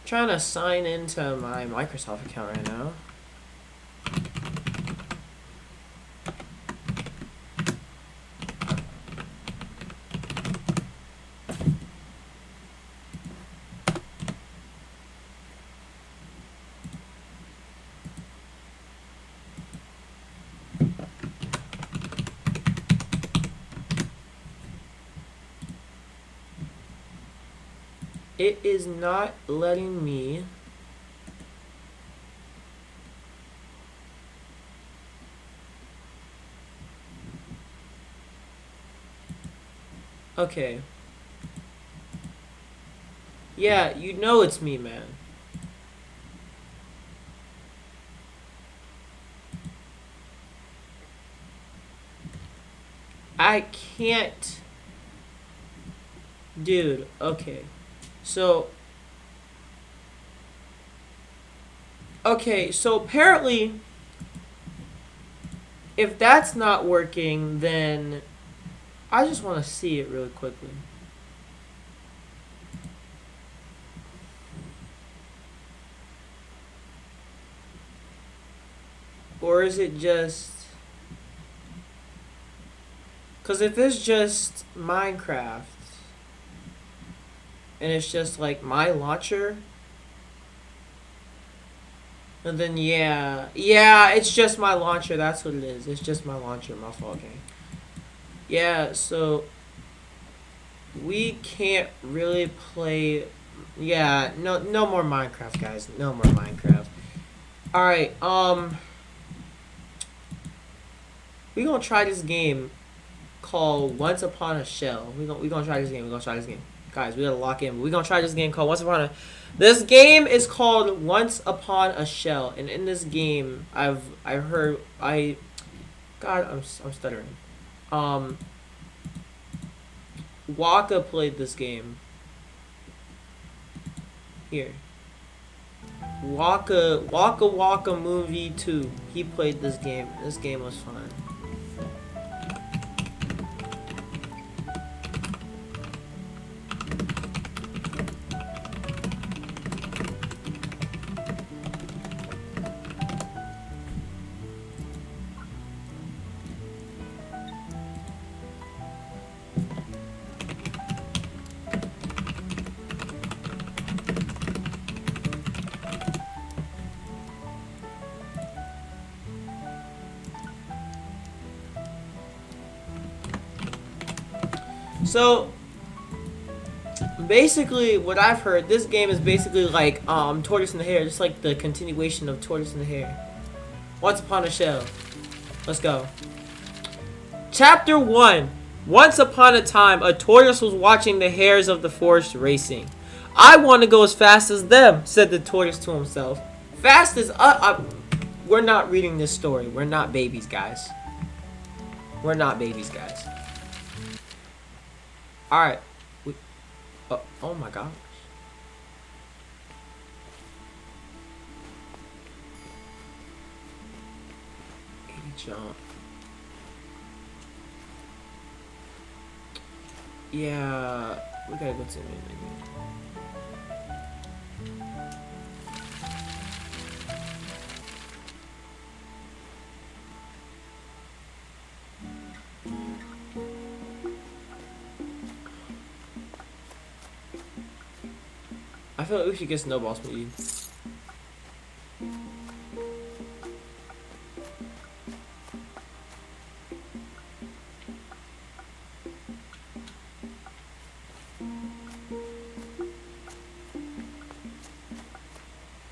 Trying to sign into my Microsoft account right now. It is not letting me. Okay. Yeah, you know it's me, man. I can't. Dude, okay. So, okay, so apparently, if that's not working, then I just want to see it really quickly. Or is it just... Because if it's just Minecraft, and it's just like my launcher, and then yeah, it's just my launcher. That's what it is. It's just my launcher. My fault, gang. Yeah, so we can't really play. Yeah, no more Minecraft, guys. No more Minecraft. All right, we gonna try this game called Once Upon a Shell. We gonna try this game. We gonna try this game. Guys, we gotta lock in. We're gonna try this game called Once Upon a... This game is called Once Upon a Shell. And in this game, God, I'm stuttering. Waka played this game. Here. Waka Movie 2. He played this game. This game was fun. So basically what I've heard, this game is basically like Tortoise in the Hare, just like the continuation of Tortoise in the Hare. Once upon a shell. Let's go. Chapter 1. Once upon a time, a tortoise was watching the hares of the forest racing. I want to go as fast as them, said the tortoise to himself. Fast as we're not reading this story. We're not babies, guys. We're not babies, guys. Alright. Oh my gosh. Jump. Yeah, we gotta go to the menu. I feel like we should get snowball speed.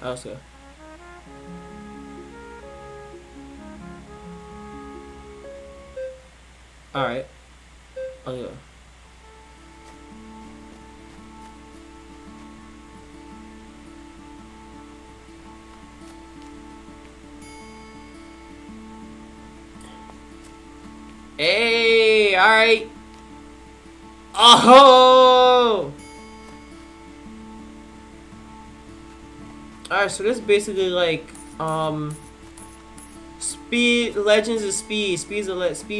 Let's go. Alright. Let's go. Hey, alright. Oh! Alright, so this is basically like, Speed, Legends of Speed. Speed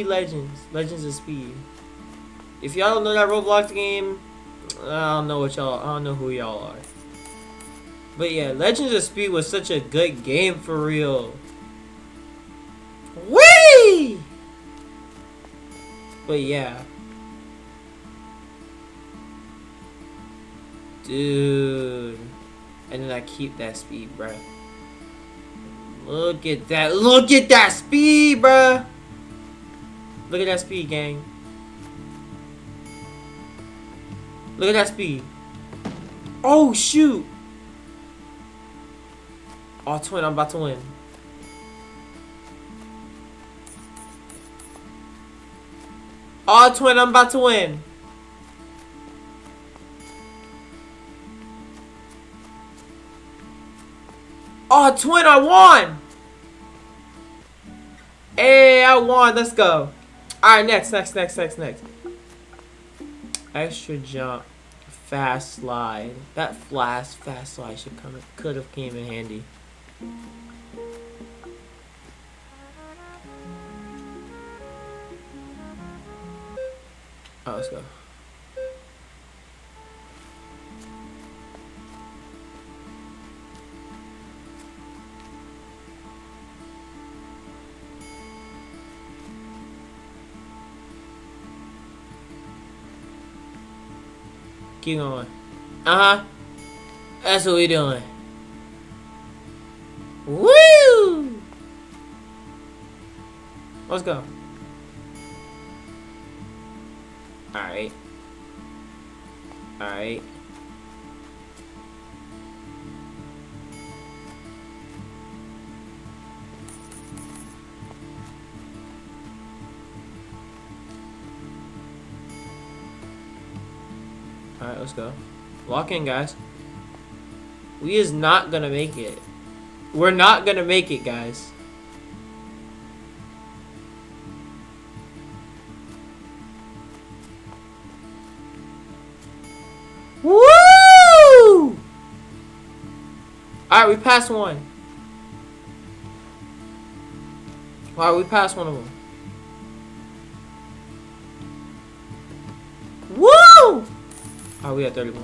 Legends. Legends of Speed. If y'all don't know that Roblox game, I don't know who y'all are. But yeah, Legends of Speed was such a good game for real. Whee! But yeah. Dude. And then I keep that speed, bruh. Look at that. Look at that speed, bruh. Look at that speed, gang. Look at that speed. Oh, shoot. Oh, twin, I'm about to win. Oh, twin, I'm about to win. Oh, twin, I won! Hey, I won. Let's go. Alright, next. Extra jump. Fast slide. That fast slide could have came in handy. Oh, let's go. Keep going. That's what we doing. Woo! Let's go. Alright. Alright. Alright, let's go. Lock in, guys. We is not gonna make it. We're not gonna make it, guys. Woo! Alright, we passed one. Alright, we passed one of them. Woo! Oh, we at 31.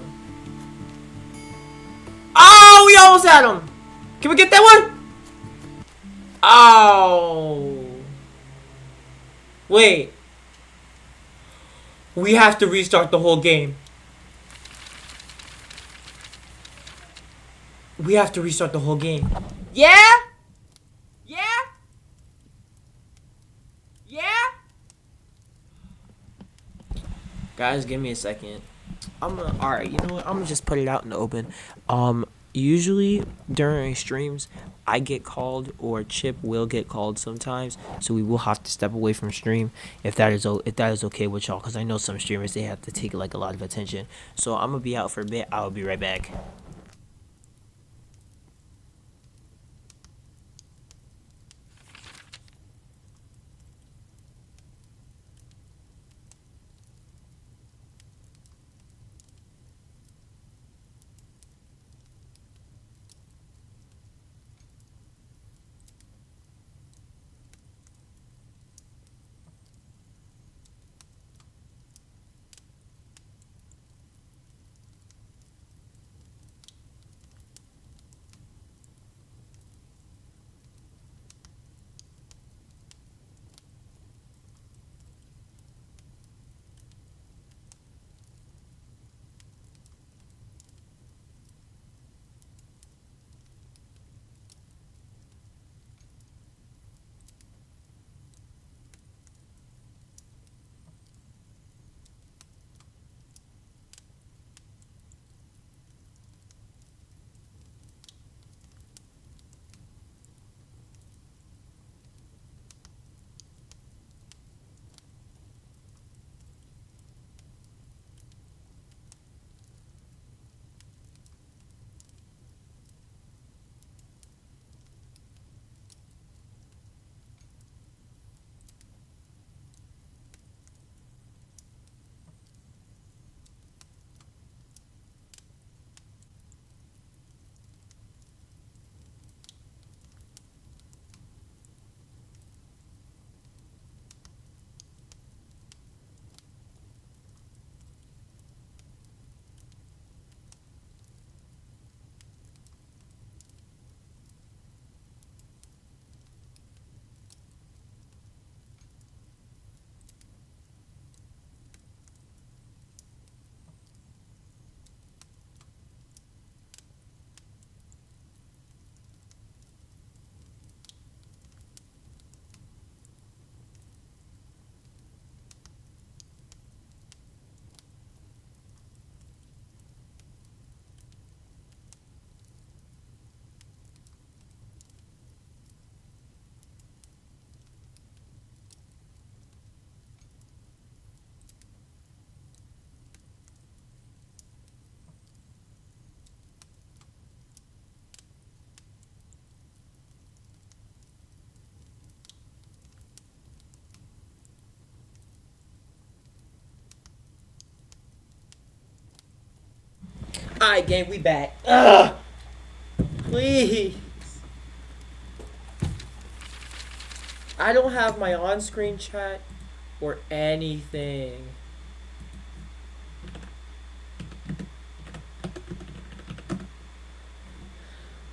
Oh, we almost had him. Can we get that one? Oh. Wait. We have to restart the whole game. We have to restart the whole game. Yeah? Yeah? Yeah? Guys, give me a second. Alright, you know what? I'm gonna just put it out in the open. Usually during streams, I get called or Chip will get called sometimes, so we will have to step away from stream if that is okay with y'all, because I know some streamers they have to take like a lot of attention. So I'm gonna be out for a bit. I'll be right back. All right, gang, we back. Ugh, please. I don't have my on-screen chat or anything.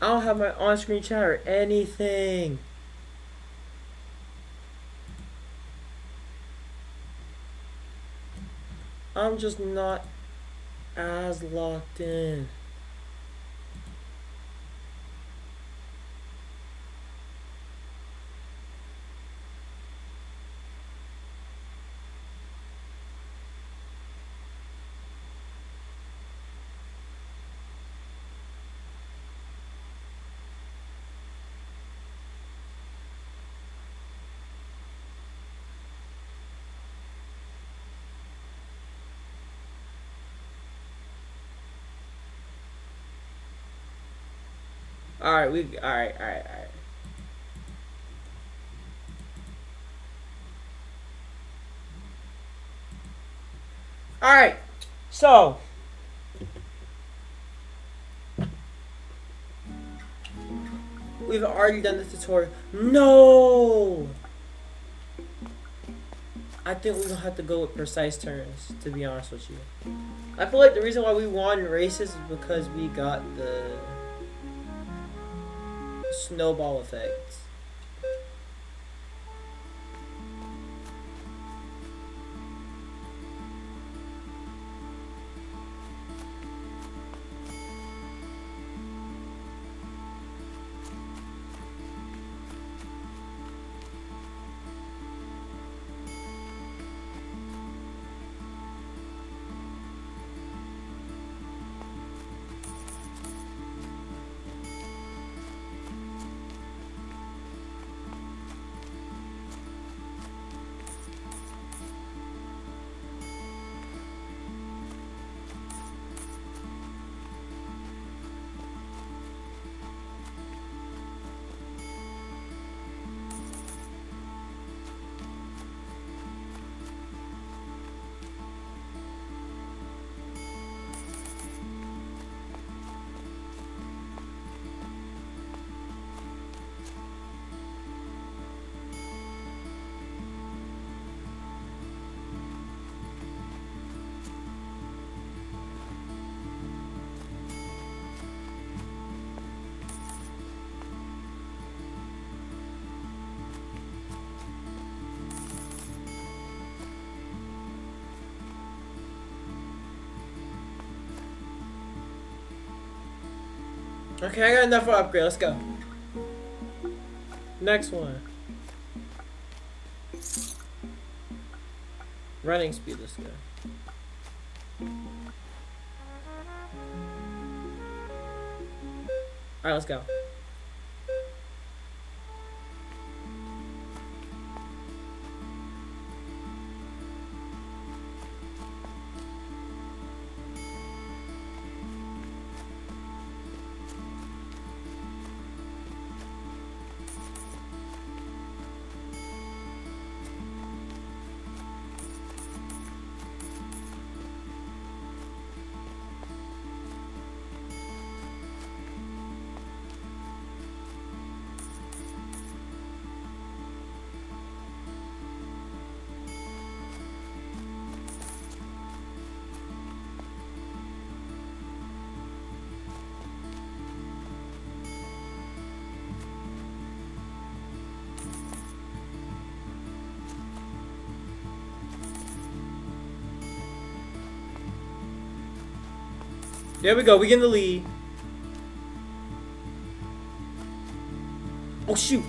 I don't have my on-screen chat or anything. I'm just not as locked in. All right, all right, all right, all right. All right, so we've already done the tutorial. No, I think we're gonna have to go with precise turns. To be honest with you, I feel like the reason why we won races is because we got the snowball effect. Okay, I got enough for upgrade. Let's go. Next one. Running speed. Let's go. Alright, let's go. There we go. We get in the lead. Oh shoot.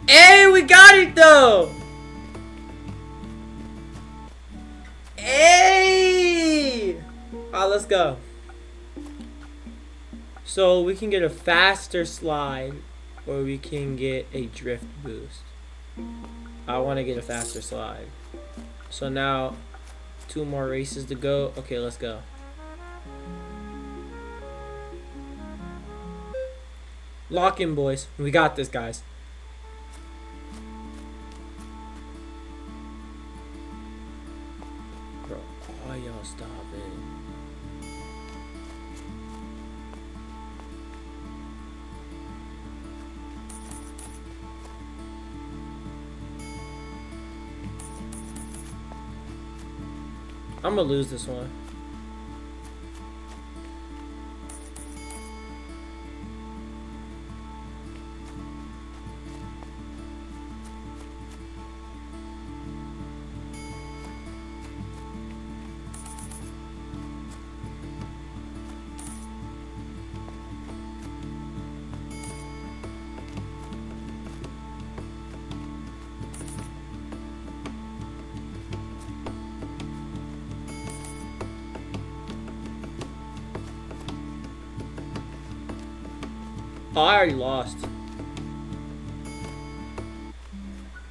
Hey, we got it though. Hey. Alright, let's go. So we can get a faster slide, or we can get a drift boost. I want to get a faster slide. So now, 2 more races to go. Okay, let's go. Lock in, boys. We got this, guys. Bro, why y'all stopping? I'm gonna lose this one. Oh, I already lost.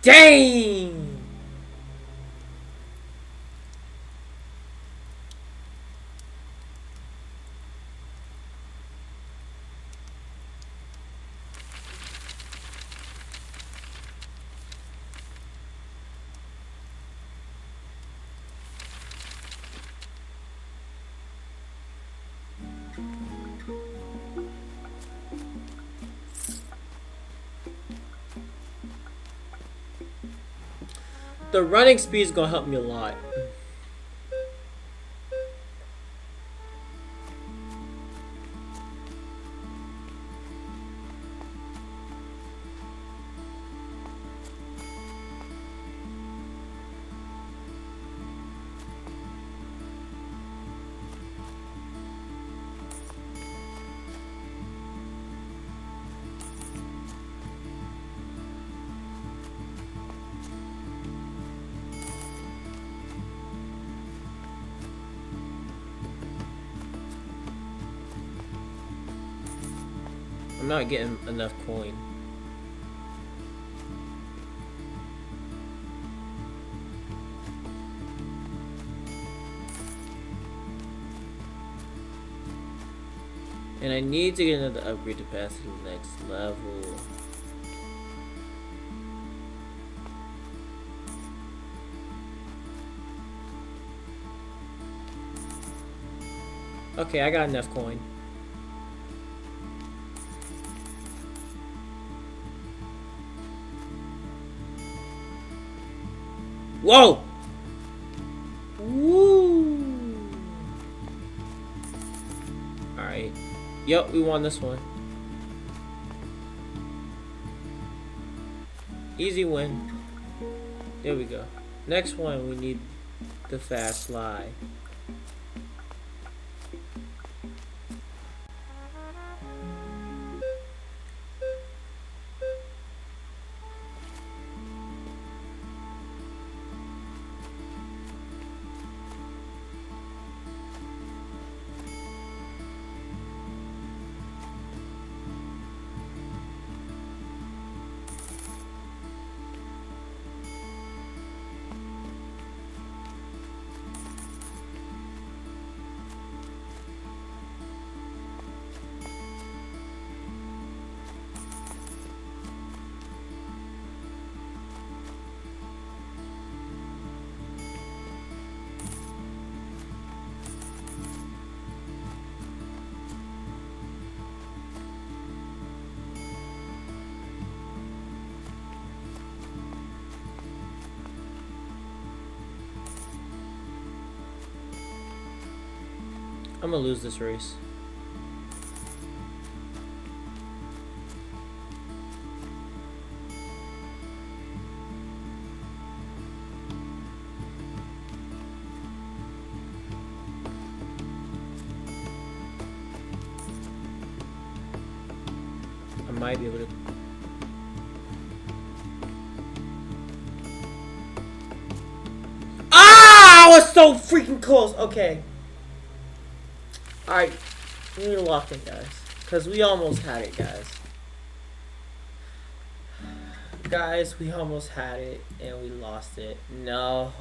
Dang! The running speed is gonna help me a lot. I'm not getting enough coin. And I need to get another upgrade to pass to the next level. Okay, I got enough coin. Whoa! Woo! Alright. Yup, we won this one. Easy win. There we go. Next one, we need The fast lie. I'm gonna lose this race. I might be able to. Ah! I was so freaking close. Okay. Alright. We need to lock in, guys. Because we almost had it, guys. Guys, we almost had it. And we lost it. No.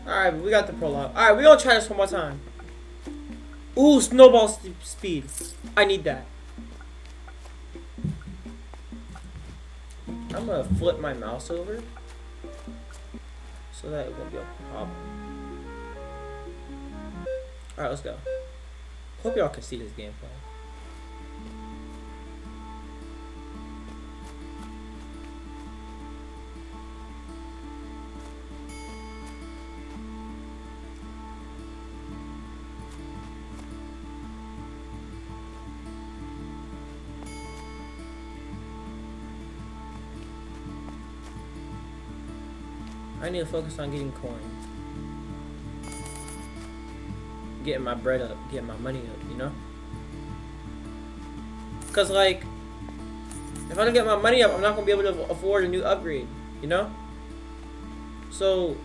Alright, we got the prologue. Alright, we're gonna try this one more time. Ooh, snowball speed. I need that. I'm gonna flip my mouse over so that it won't be a problem. Alright, let's go. Hope y'all can see this gameplay. I need to focus on getting coin. Getting my bread up, getting my money up, you know? Cause like, if I don't get my money up, I'm not gonna be able to afford a new upgrade, you know? So,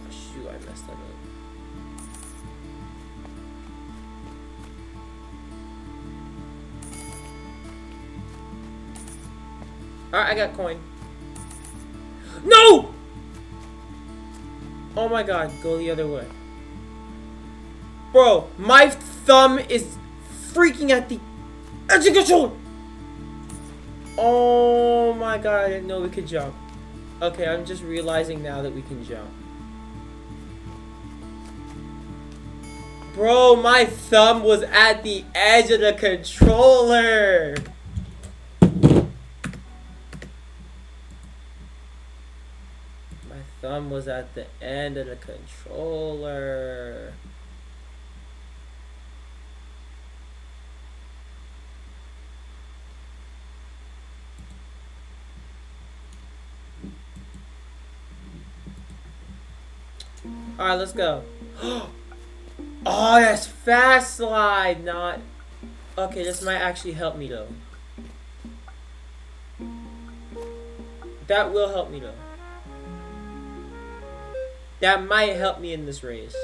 oh, shoot, I messed that up. Alright, I got coin. No! Oh my god, go the other way. Bro, my thumb is freaking at the edge of control. Oh my god, I didn't know we could jump. Okay, I'm just realizing now that we can jump. Bro, my thumb was at the edge of the controller. Thumb was at the end of the controller. Alright, let's go. Oh, that's fast slide, not... Okay, this might actually help me, though. That will help me, though. That might help me in this race.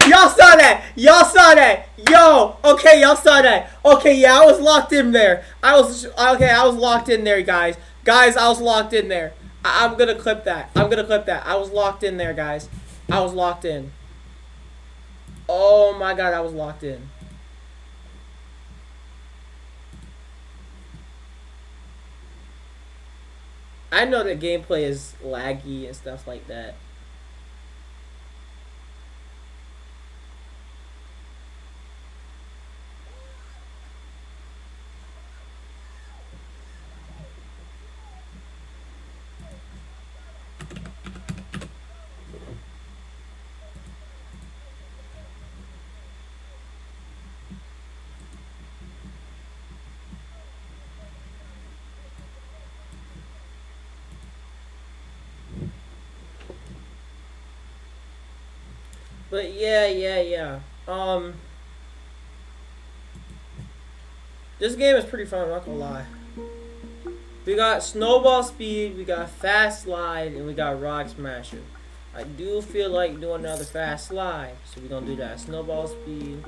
Y'all saw that! Y'all saw that! Yo! Okay, y'all saw that. Okay, yeah, I was locked in there. I was locked in there, guys. Guys, I was locked in there. I'm gonna clip that. I'm gonna clip that. I was locked in there, guys. I was locked in. Oh my god, I was locked in. I know that gameplay is laggy and stuff like that. But yeah. This game is pretty fun, I'm not gonna lie. We got Snowball Speed, we got Fast Slide, and we got Rock Smasher. I do feel like doing another Fast Slide, so we're gonna do that. Snowball Speed.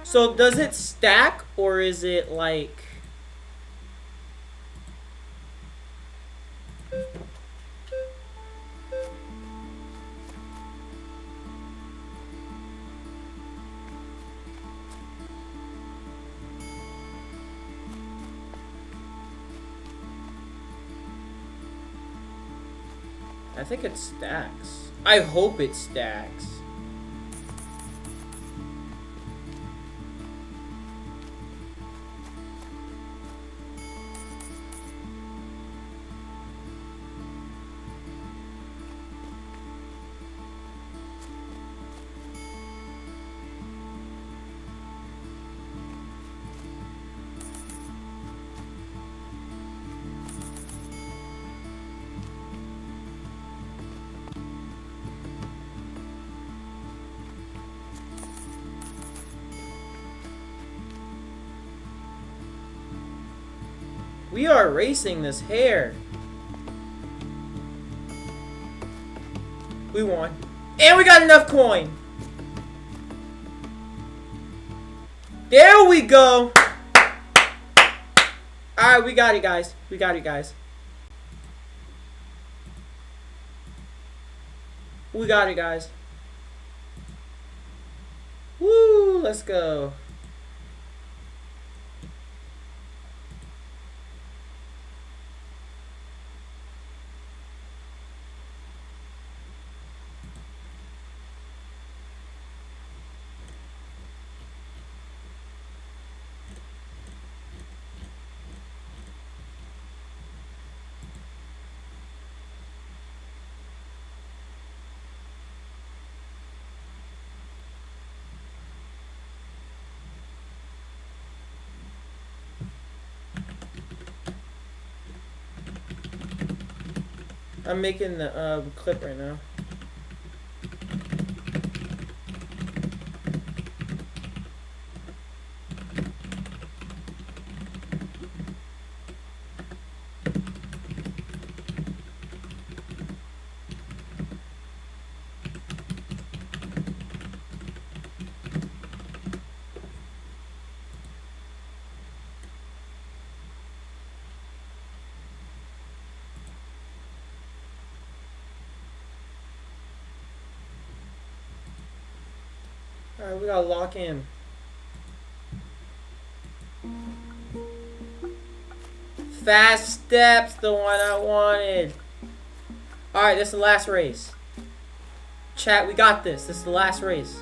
So does it stack, or is it like... I think it stacks. I hope it stacks. We are racing this hare. We won. And we got enough coin. There we go. Alright, we got it, guys. We got it, guys. We got it, guys. Woo, let's go. I'm making the clip right now. Alright, we gotta lock in. Fast Steps, the one I wanted. Alright, this is the last race. Chat, we got this. This is the last race.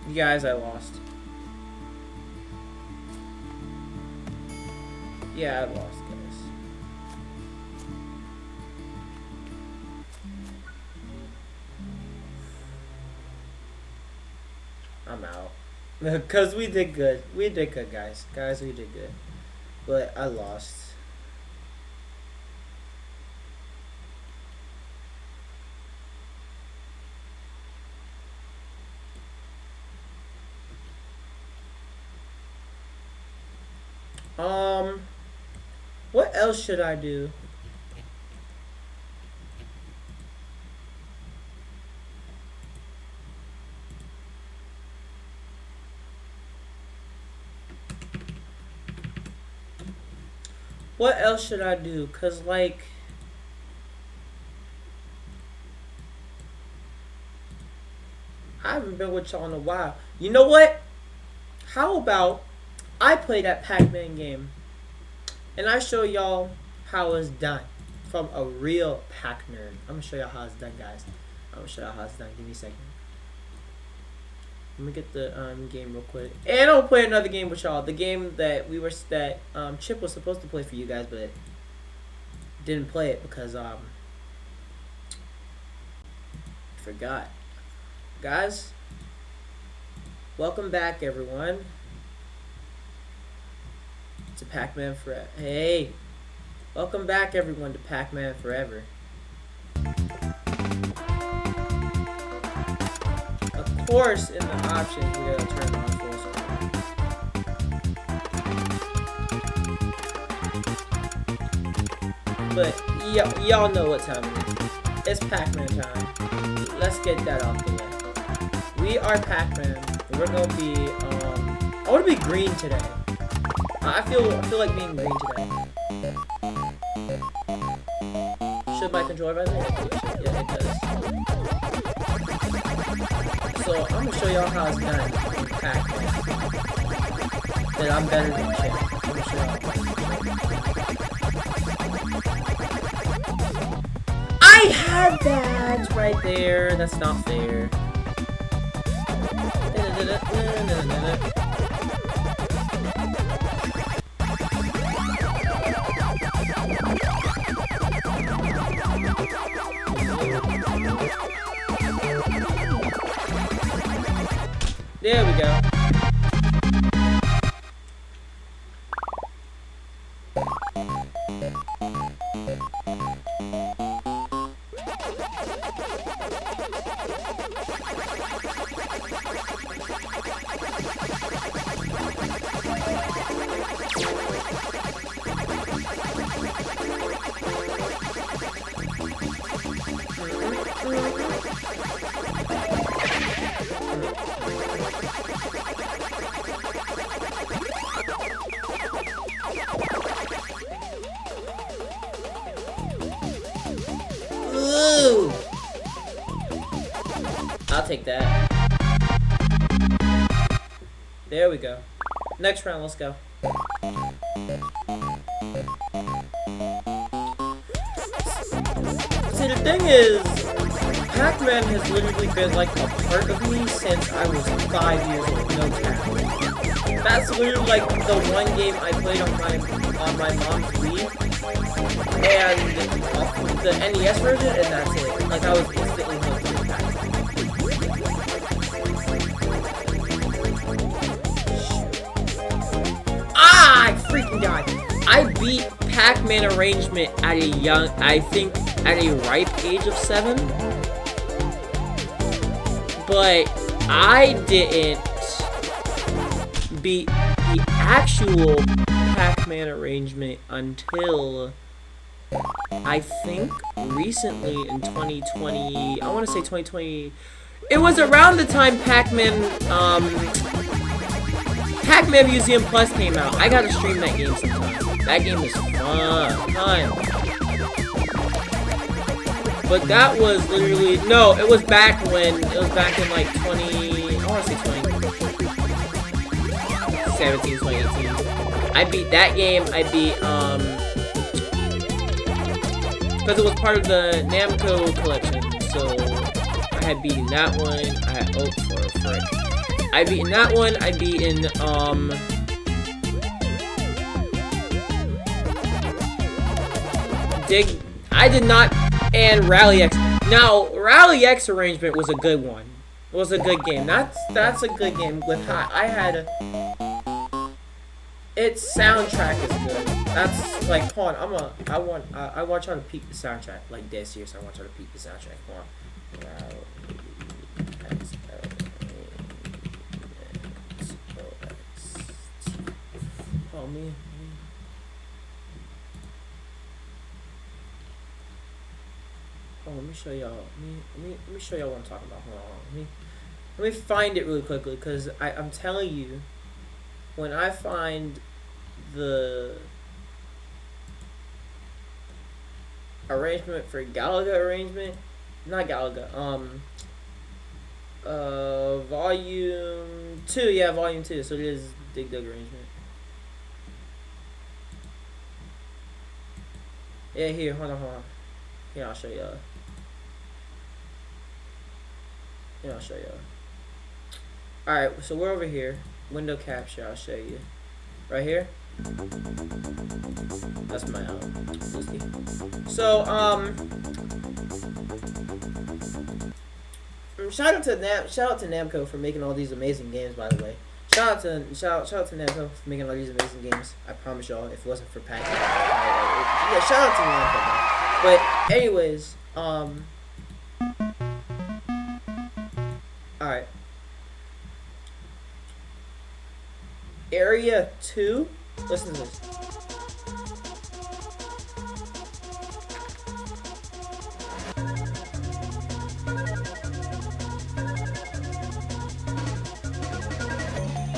You guys, I lost. Yeah, I lost, guys. I'm out. Because we did good. We did good, guys. Guys, we did good. But I lost. What else should I do? What else should I do? Cause like I haven't been with y'all in a while. You know what? How about I play that Pac-Man game and I show y'all how it's done from a real Pac nerd. I'm gonna show y'all how it's done, guys. I'm gonna show y'all how it's done. Give me a second. Let me get the game real quick, and I'll play another game with y'all. The game that Chip was supposed to play for you guys, but didn't play it because forgot. Guys, welcome back, everyone, to Pac-Man Forever. Hey, welcome back, everyone, to Pac-Man Forever. Of course, in the options, we gotta turn on full screen. But y'all know what time it is. It's Pac-Man time. Let's get that off the way. We are Pac-Man. We're gonna be I wanna be green today. I feel like being green today. Should my controller by the way? Yeah, it does. So I'm gonna show y'all how it's done in Pac-Man. That I'm better than Chip. I'm gonna show y'all. I had that right there. That's not fair. There we go. Ooh! I'll take that. There we go. Next round, let's go. See, the thing is, Pac-Man has literally been like a part of me since I was 5 years old, no cap. That's literally like the one game I played on my mom's Wii, and the NES version, and that's it. Like, I was instantly hooked to Pac-Man. Ah, I freaking died. I beat Pac-Man arrangement at a young, I think, at a ripe age of 7. But I didn't beat the actual Pac-Man arrangement until I think recently in 2020. I want to say 2020. It was around the time Pac-Man Museum Plus came out. I gotta stream that game sometime. That game is fun. But that was literally, no, it was back in like 20, I want to say 2017, 2018. I beat that game. I beat, because it was part of the Namco collection. So I had beaten that one. I had, oh, frick. I beaten that one. I beaten, I did not, and Rally X. Now, Rally X arrangement was a good one. It was a good game. That's a good game. With its soundtrack is good. That's like, hold on. I want y'all to peep the soundtrack. Like, dead serious. I want y'all to peep the soundtrack. Hold on. Rally X. Oh man. Oh, let me show y'all. Let me show y'all what I'm talking about. Hold on. Let me find it really quickly, because I'm telling you, when I find the arrangement for Galaga arrangement, not Galaga, volume 2, yeah, volume 2, so it is Dig Dug arrangement. Yeah, here, hold on. Here, I'll show y'all. Alright, so we're over here. Window capture, I'll show you. Right here. That's my So, shout out to Namco for making all these amazing games, by the way. Shout out to Namco for making all these amazing games. I promise y'all, if it wasn't for Pac-Man. Yeah, shout out to Namco, man. But anyways, alright. Area 2. Listen to this.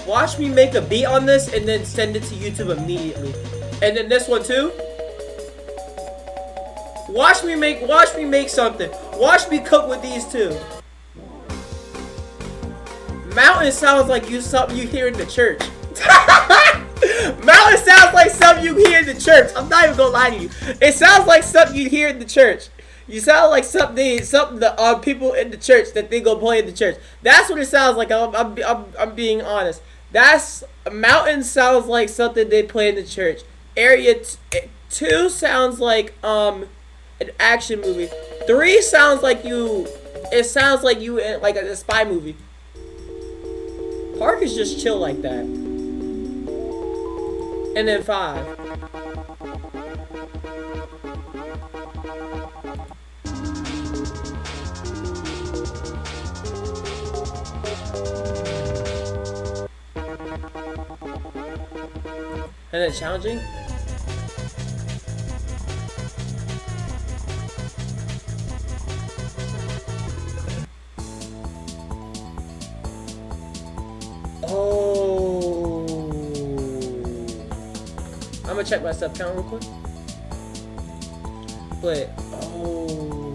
Watch me make a beat on this and then send it to YouTube immediately. And then this one too. Watch me make something. Watch me cook with these two. Mountain sounds like something you hear in the church. Mountain sounds like something you hear in the church. I'm not even gonna lie to you. It sounds like something you hear in the church. You sound like something the people in the church that they go play in the church. That's what it sounds like. I'm being honest. Mountain sounds like something they play in the church. Area 2 sounds like an action movie. 3 sounds like you in like a spy movie. Park is just chill like that. And then 5. And then challenging? Oh. I'm gonna check my sub count real quick. But, oh.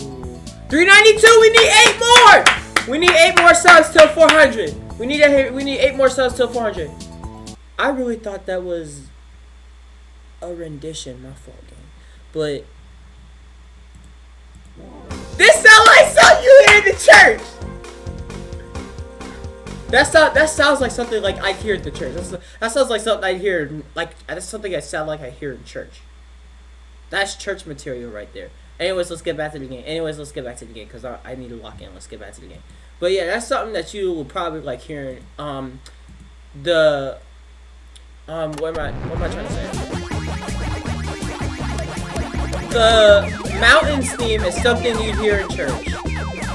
392, we need 8 more! We need 8 more subs till 400. We need 8 more subs till 400. I really thought that was a rendition, my fault, game. But this sounds like something you hear in the church. That sounds like something like I hear in the church. That sounds like something I hear that's something I sound like I hear in church. That's church material right there. Anyways, let's get back to the game. Because I need to lock in. Let's get back to the game. But yeah, that's something that you will probably like hearing. What am I trying to say? The mountains theme is something you hear in church.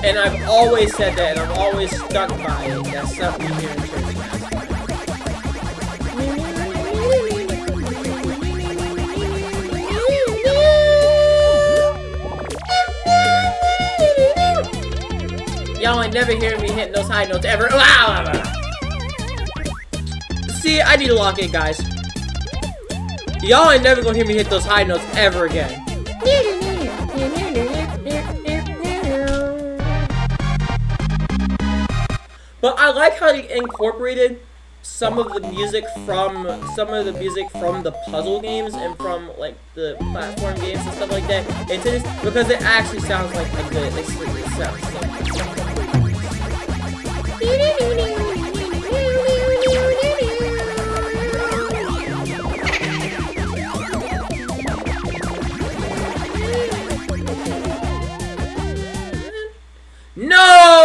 And I've always said that, and I'm always stuck by it. That's something you hear in church. Y'all ain't never hear me hitting those high notes ever. See, I need to lock in, guys. Y'all ain't never gonna hear me hit those high notes ever again. But I like how they incorporated some of the music from the puzzle games and from like the platform games and stuff like that into this, because it actually sounds like a good. It sounds so good. No!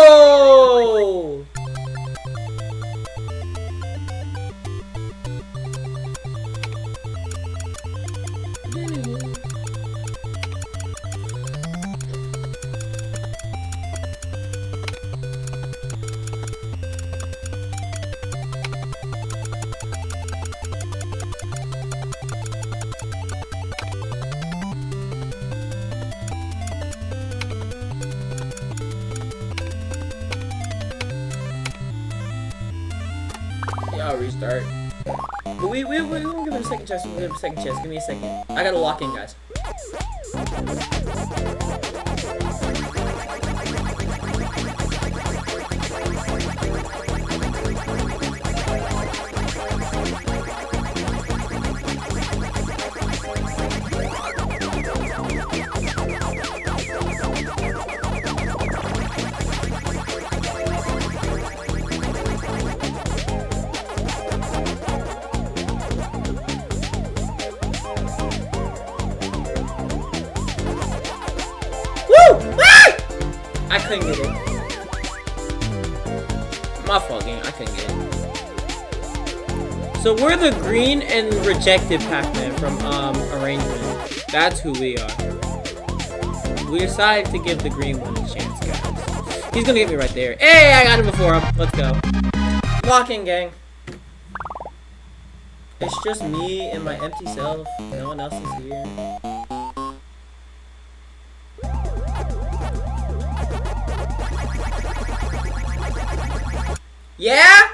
Yeah, I'll restart. But we won't give it a second chance. We'll give it a second chance. Give me a second. I gotta lock in, guys. I couldn't get it. My fault, game. I couldn't get it. So we're the green and rejected Pac-Man from Arrangement. That's who we are. We decided to give the green one a chance, guys. He's gonna get me right there. Hey, I got him before him. Let's go. Lock in, gang. It's just me and my empty self. No one else is here. Yeah?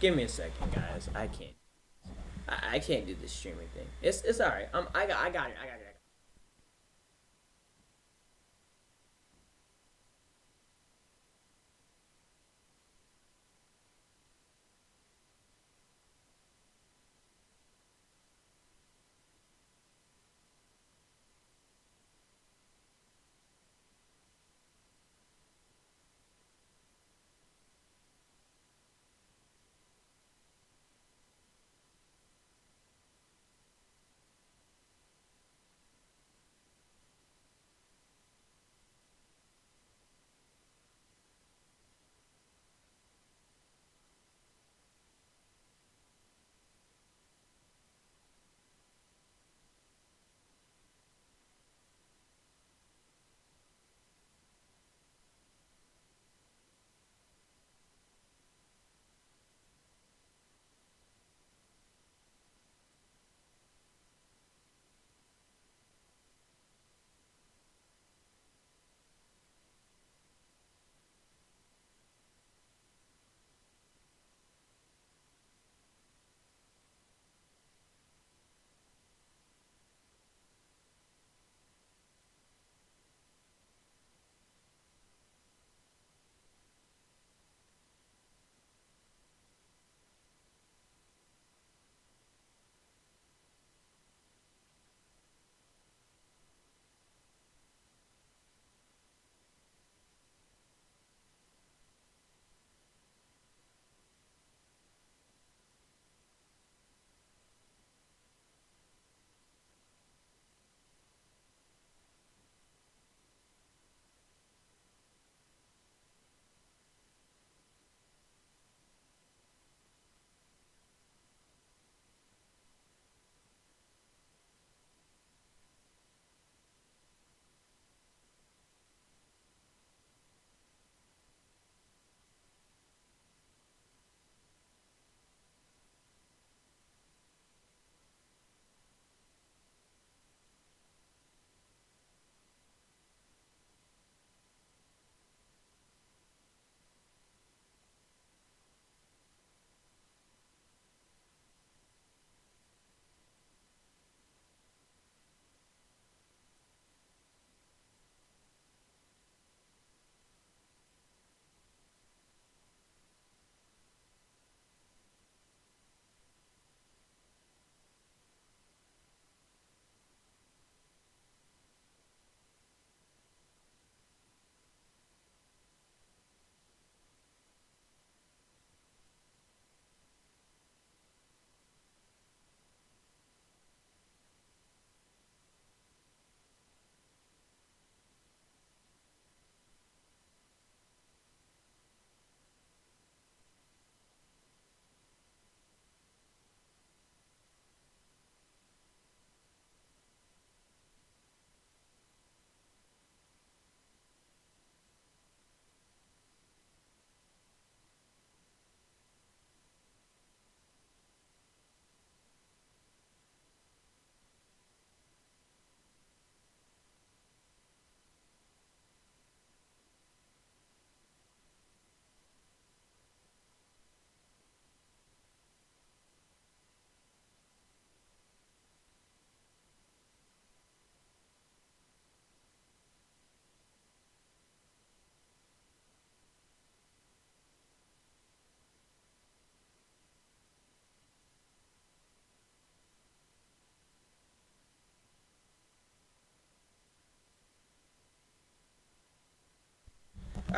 Give me a second, guys. I can't do this streaming thing. It's alright. I got it.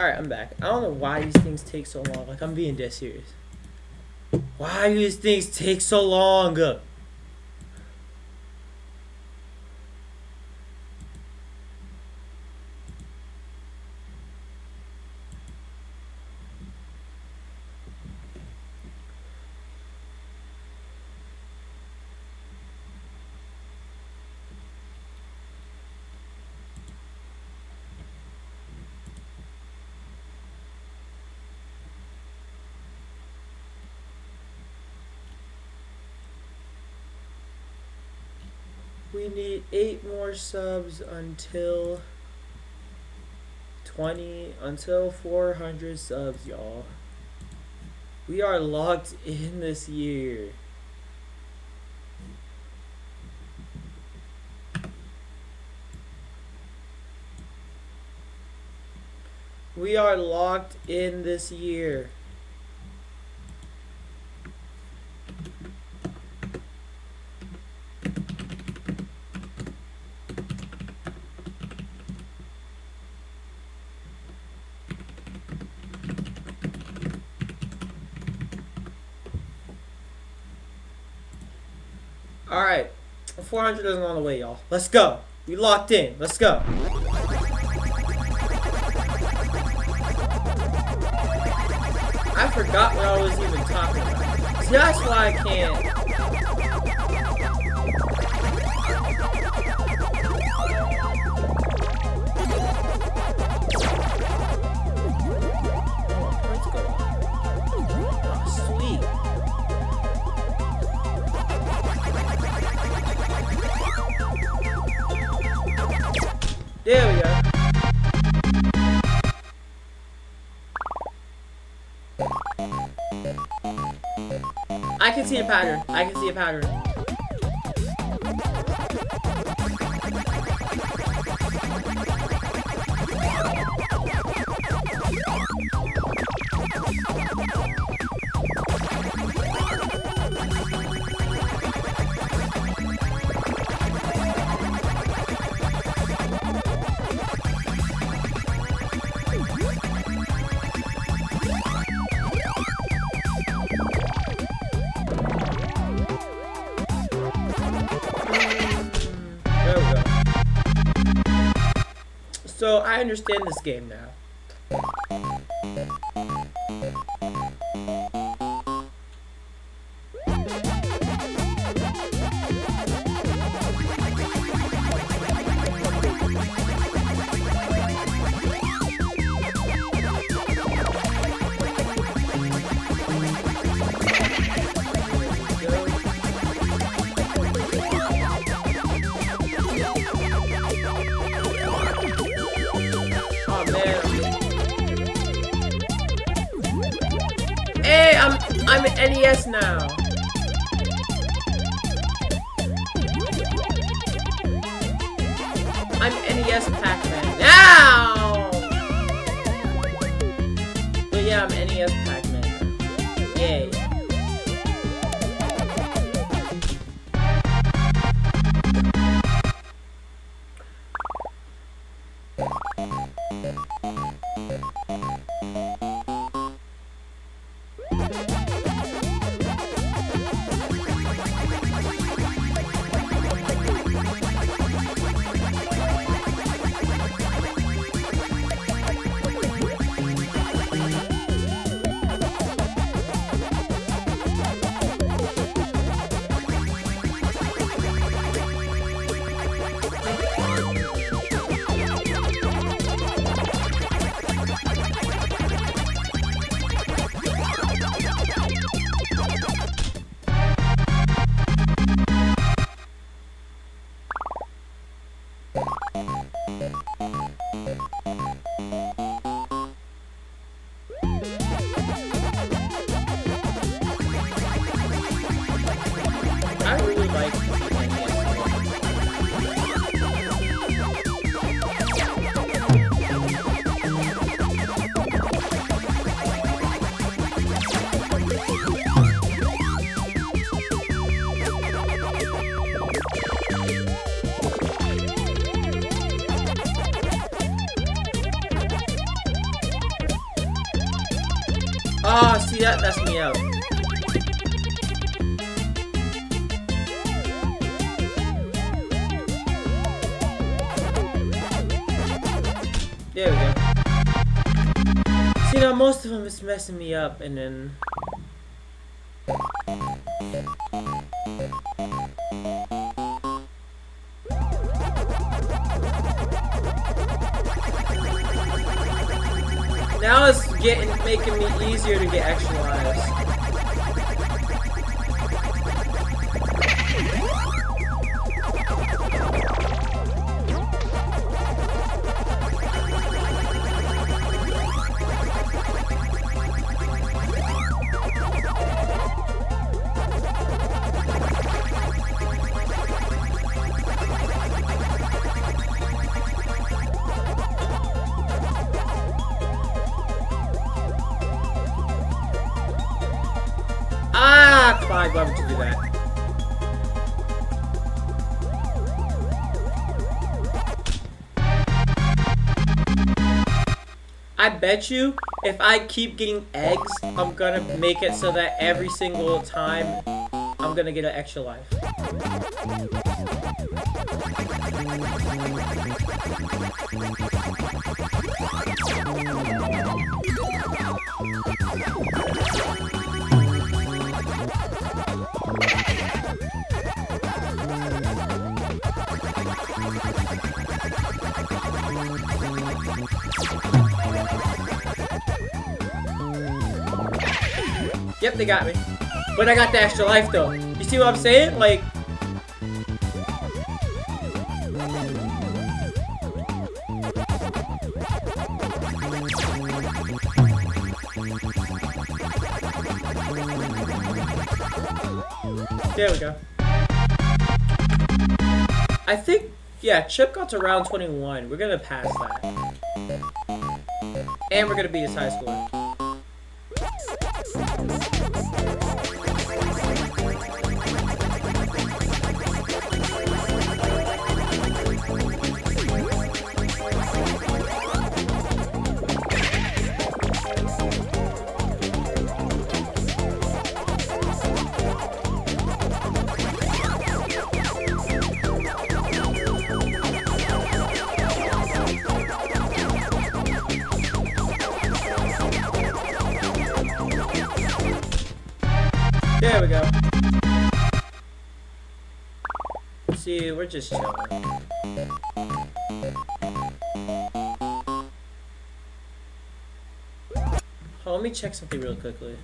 Alright, I'm back. I don't know why these things take so long. Like, I'm being dead serious. Why do these things take so long? We need 8 more subs until 400 subs, y'all. We are locked in this year. We are locked in this year. Alright, 400 isn't on the way, y'all. Let's go. We locked in. Let's go. I forgot what I was even talking about. See, that's why I can't. There we go. I can see a pattern. I can see a pattern. So I understand this game now. Hey, I'm an NES now. I'm NES Pac-Man now. But yeah, I'm NES Pac-Man now. Yay. I really like the Oh, see, that messed me up. There we go. See, now most of them is messing me up, and then... Now it's making me easier to get extra lives. Why would you do that? I bet you if I keep getting eggs, I'm gonna make it so that every single time I'm gonna get an extra life. Yep, they got me. But I got the extra life though. You see what I'm saying? Like... There we go. I think, yeah, Chip got to round 21. We're gonna pass that. And we're gonna beat his high score. There we go. See, we're just chilling. Oh, let me check something real quickly.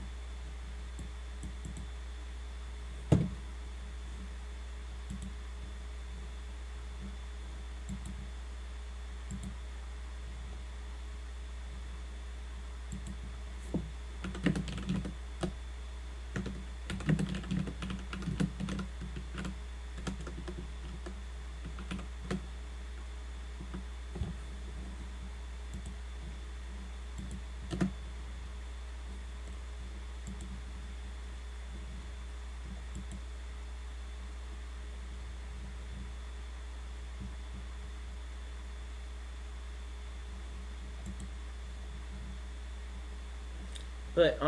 But,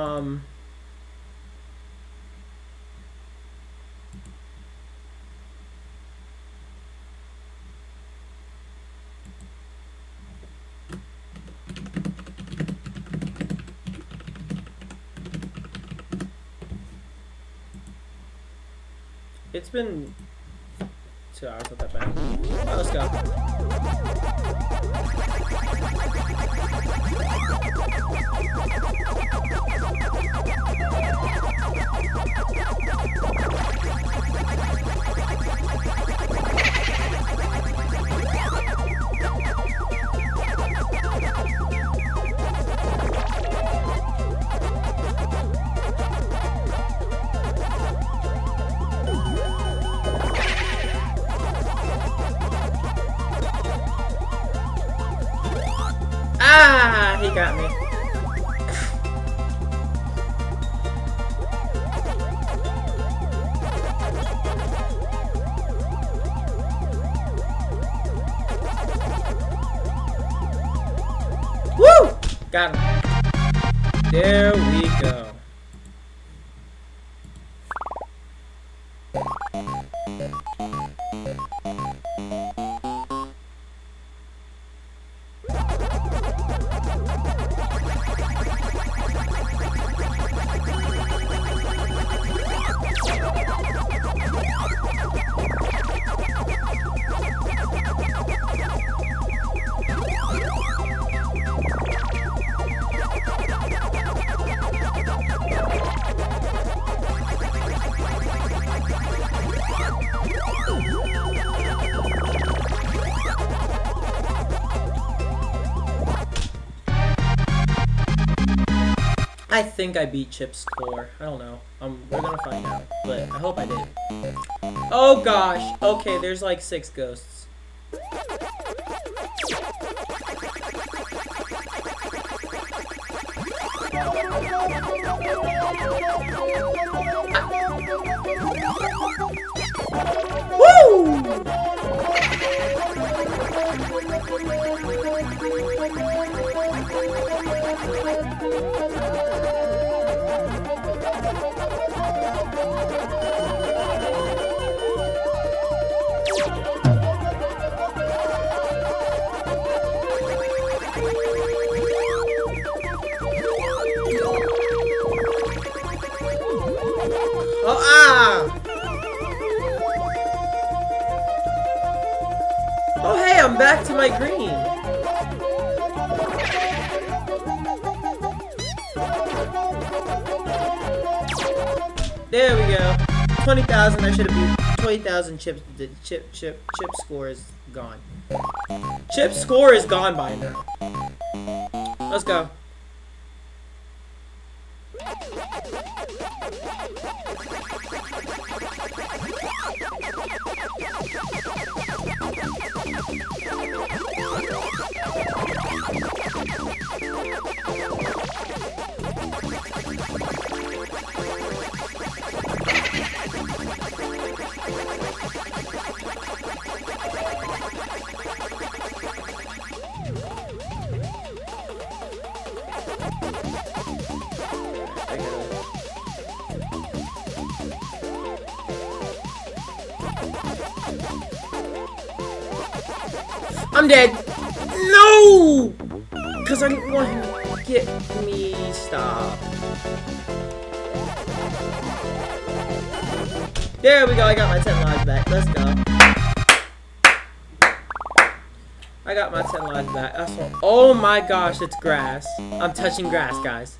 it's been 2 hours, not that bad. Alright, let's go. Ah, he got me. Woo! Got him. There we go. I think I beat Chip's score. I don't know. We're gonna find out, but I hope I did. Oh gosh. Okay, there's like 6 ghosts. Woo! Oh, ah! Oh, hey, I'm back to my green. There we go. 20,000. I should have beat 20,000 chips. The chip score is gone. Chip score is gone by now. Let's go. I'm dead. No! Because I didn't want him to get me. Stop. There we go. I got my 10 lives back. Let's go. I got my 10 lives back. That's what. Oh my gosh, it's grass. I'm touching grass, guys.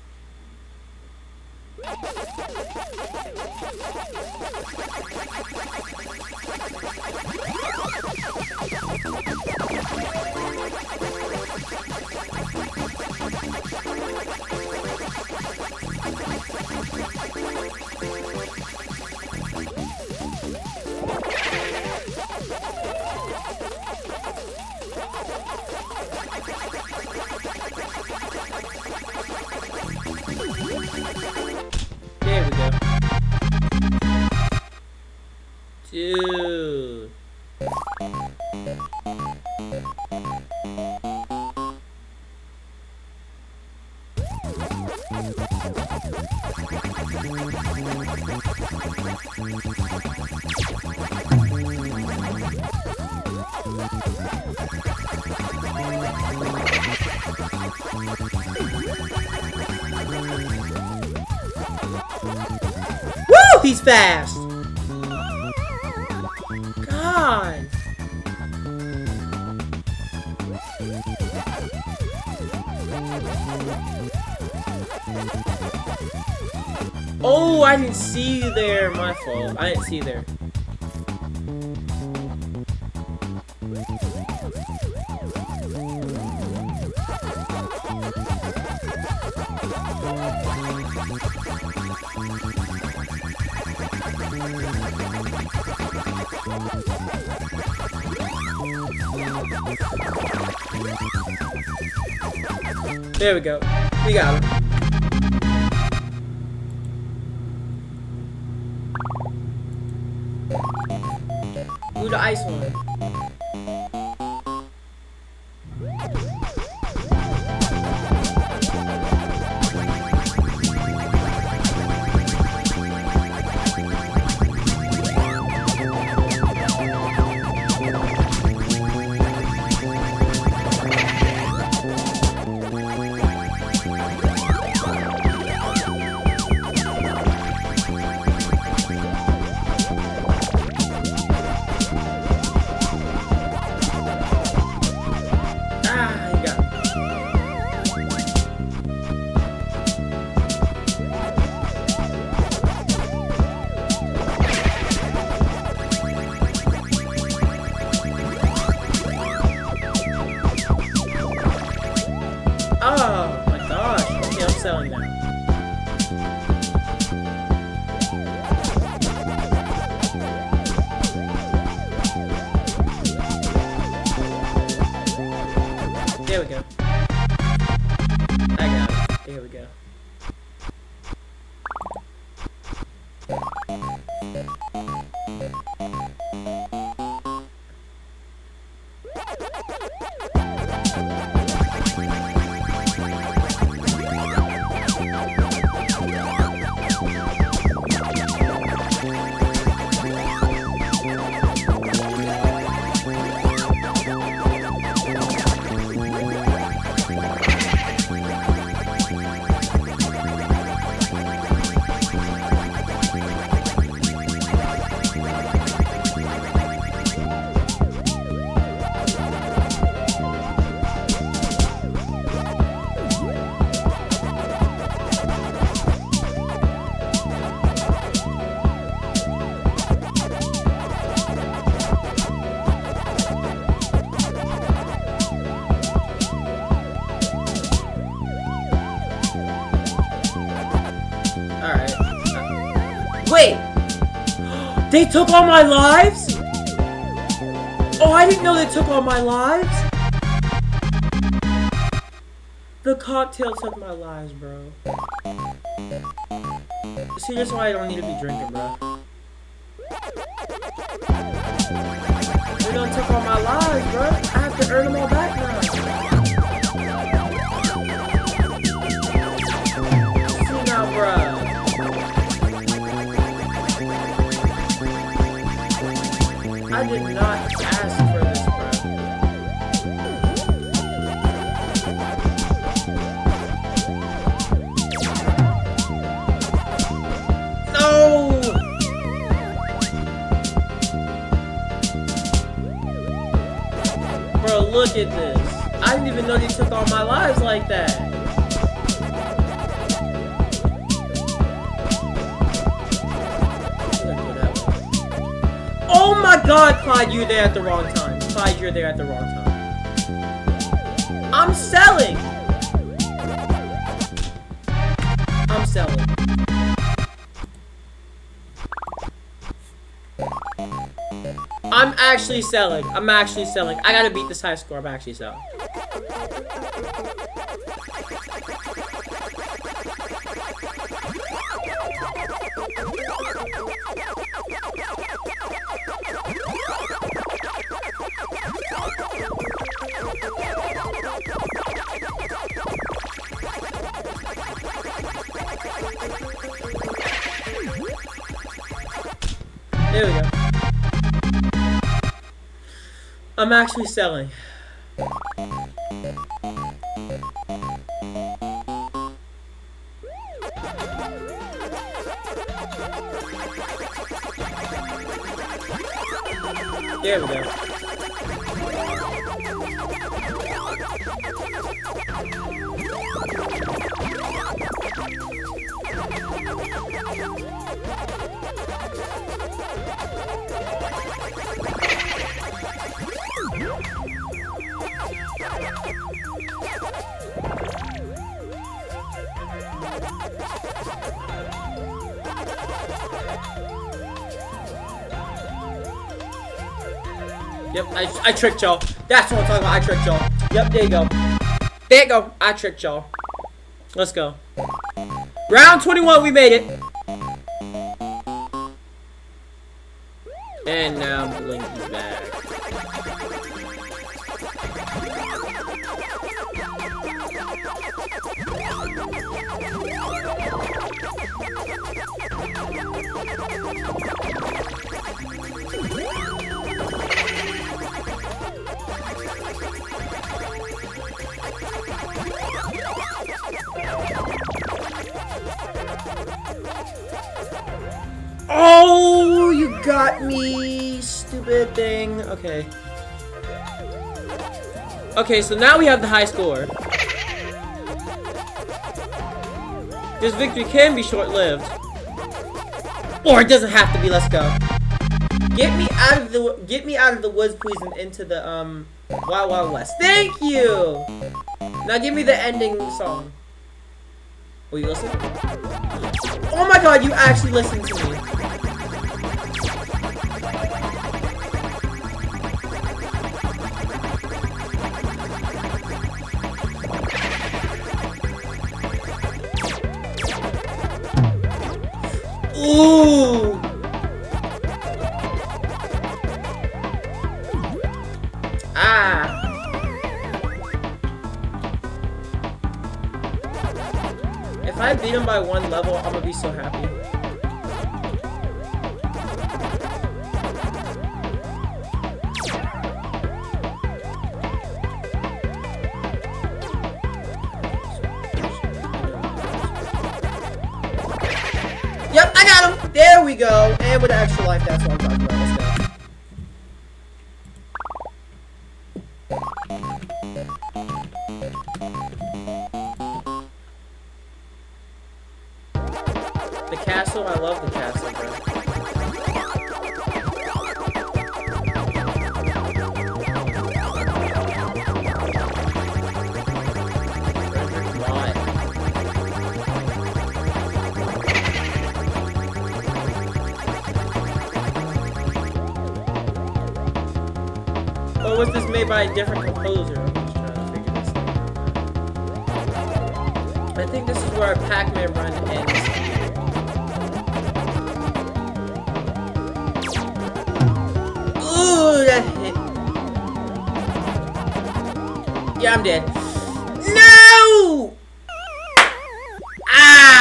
There we go. Dude. Woo! He's fast! God! Oh, I didn't see you there. My fault. I didn't see you there. There we go. We got him. Ooh, the ice one. There we go. I got it. There we go. Wait! They took all my lives? Oh, I didn't know they took all my lives? The cocktail took my lives, bro. See, that's why I don't need to be drinking, bro. They done took all my lives, bro. I have to earn them all back now. See now, bro. I did not ask for this, bro. No! Bro, look at this. I didn't even know they took all my lives like that. Oh my god, Clyde, you're there at the wrong time. Clyde, you're there at the wrong time. I'm selling! I'm selling. I'm actually selling. I'm actually selling. I gotta beat this high score. I'm actually selling. There we go. I'm actually selling. There we go. Yep, I tricked y'all. That's what I'm talking about. I tricked y'all. Yep, there you go. There you go. I tricked y'all. Let's go. Round 21, we made it. And now Blinky's back. Oh, you got me, stupid thing. Okay. Okay, so now we have the high score. This victory can be short-lived. Or it doesn't have to be. Let's go. Get me out of the woods, please, and into the Wild Wild West. Thank you. Now give me the ending song. Will you listen? Oh my god, you actually listened to me. If I beat him by one level, I'm gonna be so happy. Yep, I got him! There we go! And with an extra life, that's what I'm talking about. Let's go. The castle, I love the castle, bro. Or was this made by a different composer? I'm just trying to figure this out. I think this is where a Pac-Man run ends. Ooh, that hit. Yeah, I'm dead. No! Ah!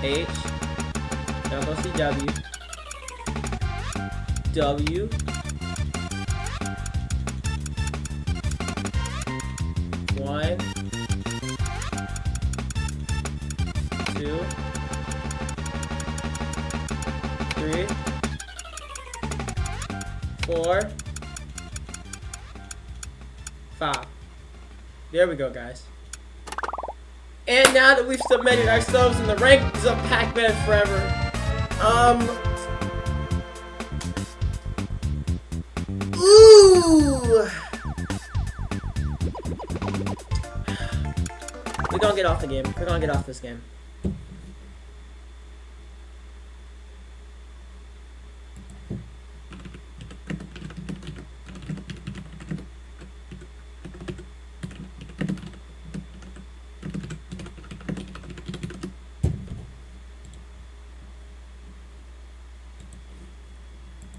H. Now go see W. W. One. Two. Three. Four. Five. There we go, guys. And now that we've submitted ourselves in the ranks of Pac-Man Forever, ooh, we're gonna get off the game. We're gonna get off this game.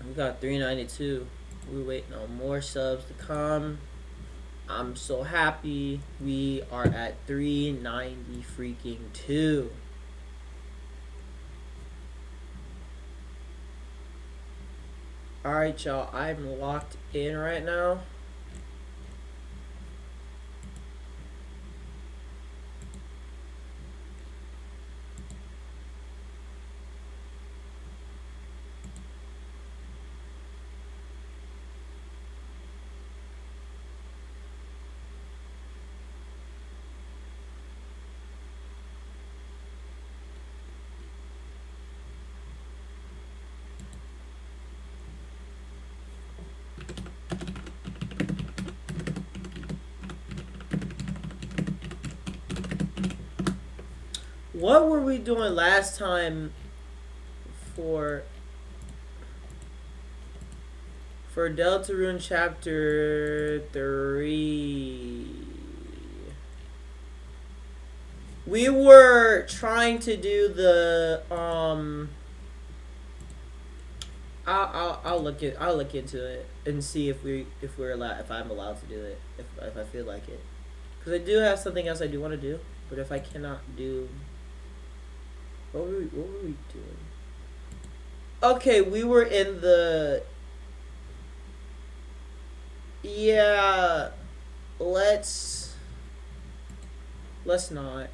We got 392. We're waiting on more subs to come. I'm so happy. We are at 390 freaking 2. Alright, y'all. I'm locked in right now. What were we doing last time for Deltarune Chapter 3? We were trying to do the I'll look into it and see if I'm allowed to do it if I feel like it, because I do have something else I do want to do, but if I cannot do. What were we doing? Okay, we were in the... Yeah, let's not.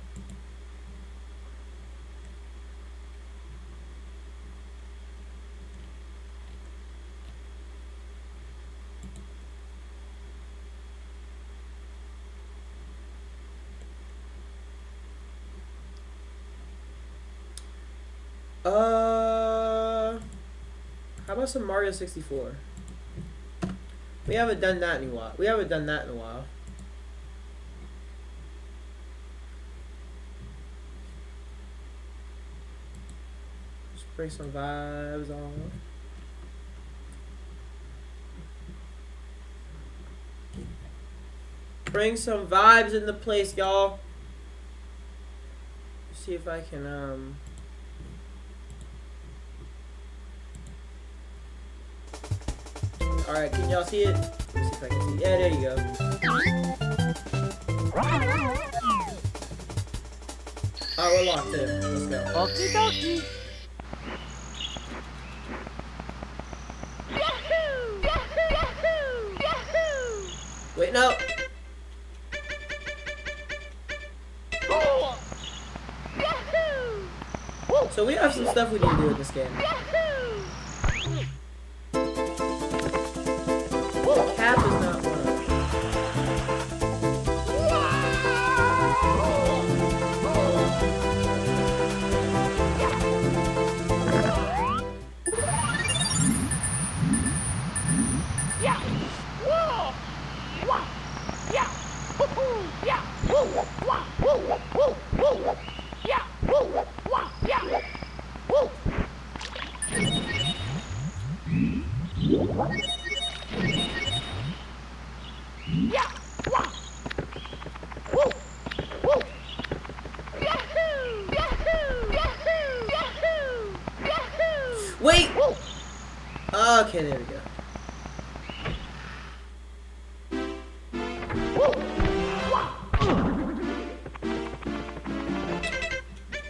How about some Mario 64? We haven't done that in a while. Just bring some vibes on. Bring some vibes in the place, y'all. See if I can Alright, can y'all see it? Let me see if I can see. Yeah, there you go. Alright, we're locked in. Let's go. Okie dokie. Wait, no. So we have some stuff we need to do in this game. The cap is not one of them. Wait! Okay, there we go.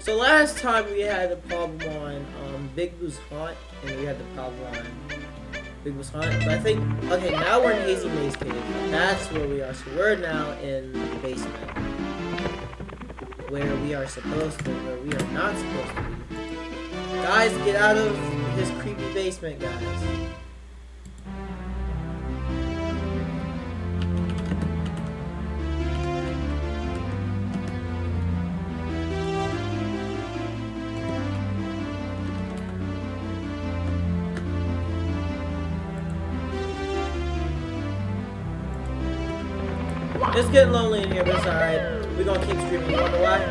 So last time we had the problem on Big Boo's Haunt, and we had the problem on Big Boo's Haunt, but I think, okay, now we're in Hazy Maze Cave. That's where we are. So we're now in the basement, where we are supposed to, where we are not supposed to be. Guys, get out of his creepy basement, guys. It's getting lonely in here, but it's alright. We're gonna keep streaming. You wonder why?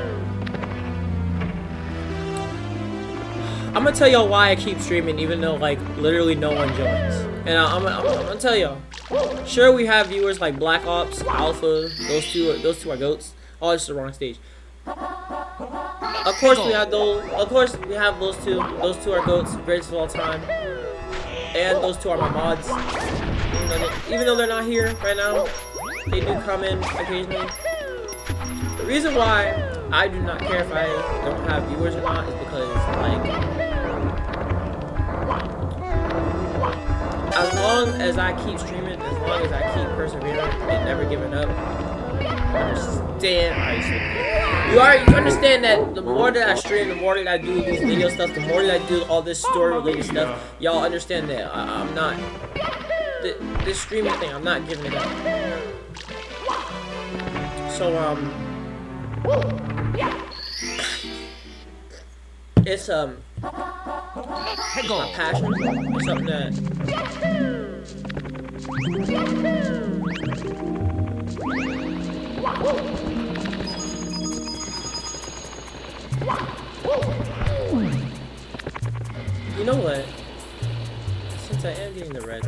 I'm gonna tell y'all why I keep streaming, even though like literally no one joins. And I'm gonna tell y'all. Sure, we have viewers like Black Ops, Alpha. Those two are goats. Oh, it's the wrong stage. Of course we have those. Of course we have those two. Those two are goats, greatest of all time. And those two are my mods. Even though they're not here right now, they do come in occasionally. The reason why I do not care if I don't have viewers or not is because, like, as long as I keep streaming, as long as I keep persevering and never giving up, you understand that the more that I stream, the more that I do these video stuff, the more that I do all this story related stuff, y'all understand that I'm not, this streaming thing, I'm not giving it up. So, it's my passion. It's something that you know what? Since I am getting the red.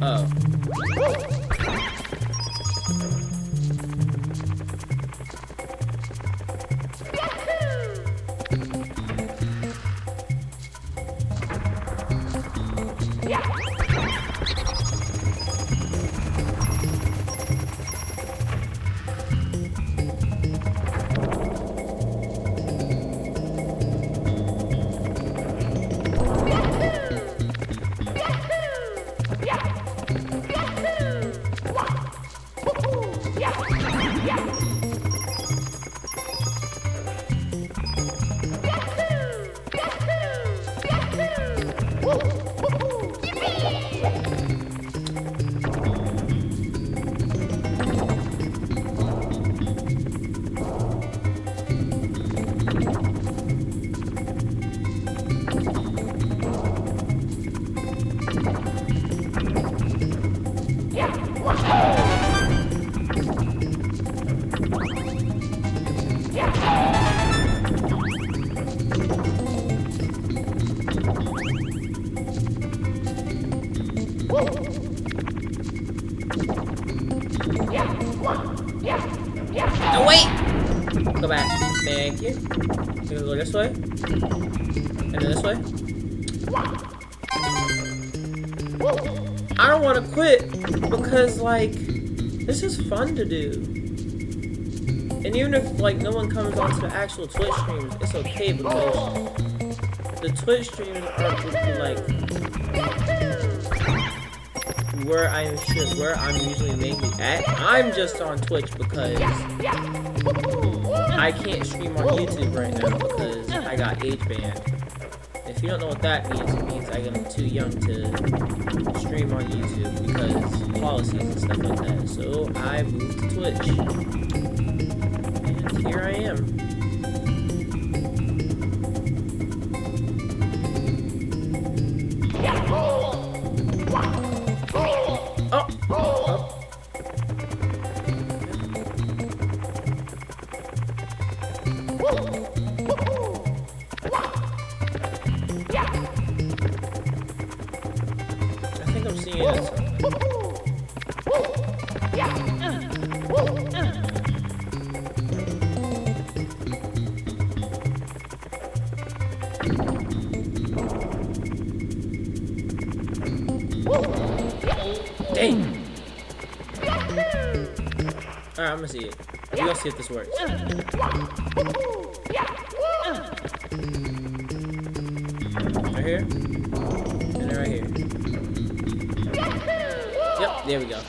Oh. Thank you. So we go this way. And then this way. I don't want to quit because, like, this is fun to do. And even if, like, no one comes onto the actual Twitch streams, it's okay because the Twitch streams are, like, where I'm usually mainly at. I'm just on Twitch because I can't stream on YouTube right now because I got age banned. If you don't know what that means, it means I'm too young to stream on YouTube because policies and stuff like that. So I moved to Twitch. And here I am. I think I'm seeing it. Dang! Alright, I'm gonna see it. We're gonna see if this works. Right here? And then right here. Yep, there we go.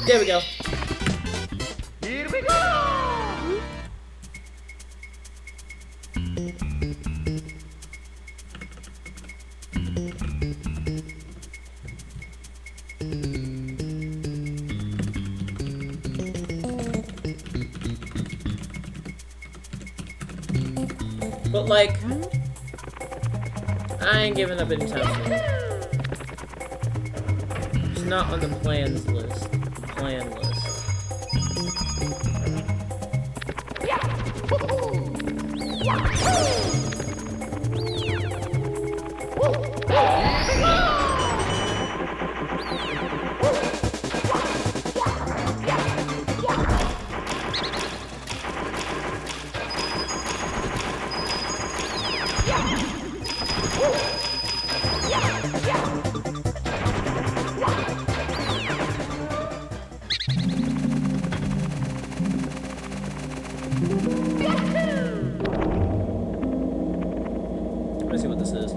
There we go. Here we go! But like, I ain't giving up anytime soon. It's not on the plans list. Plan list. Let's see what this is.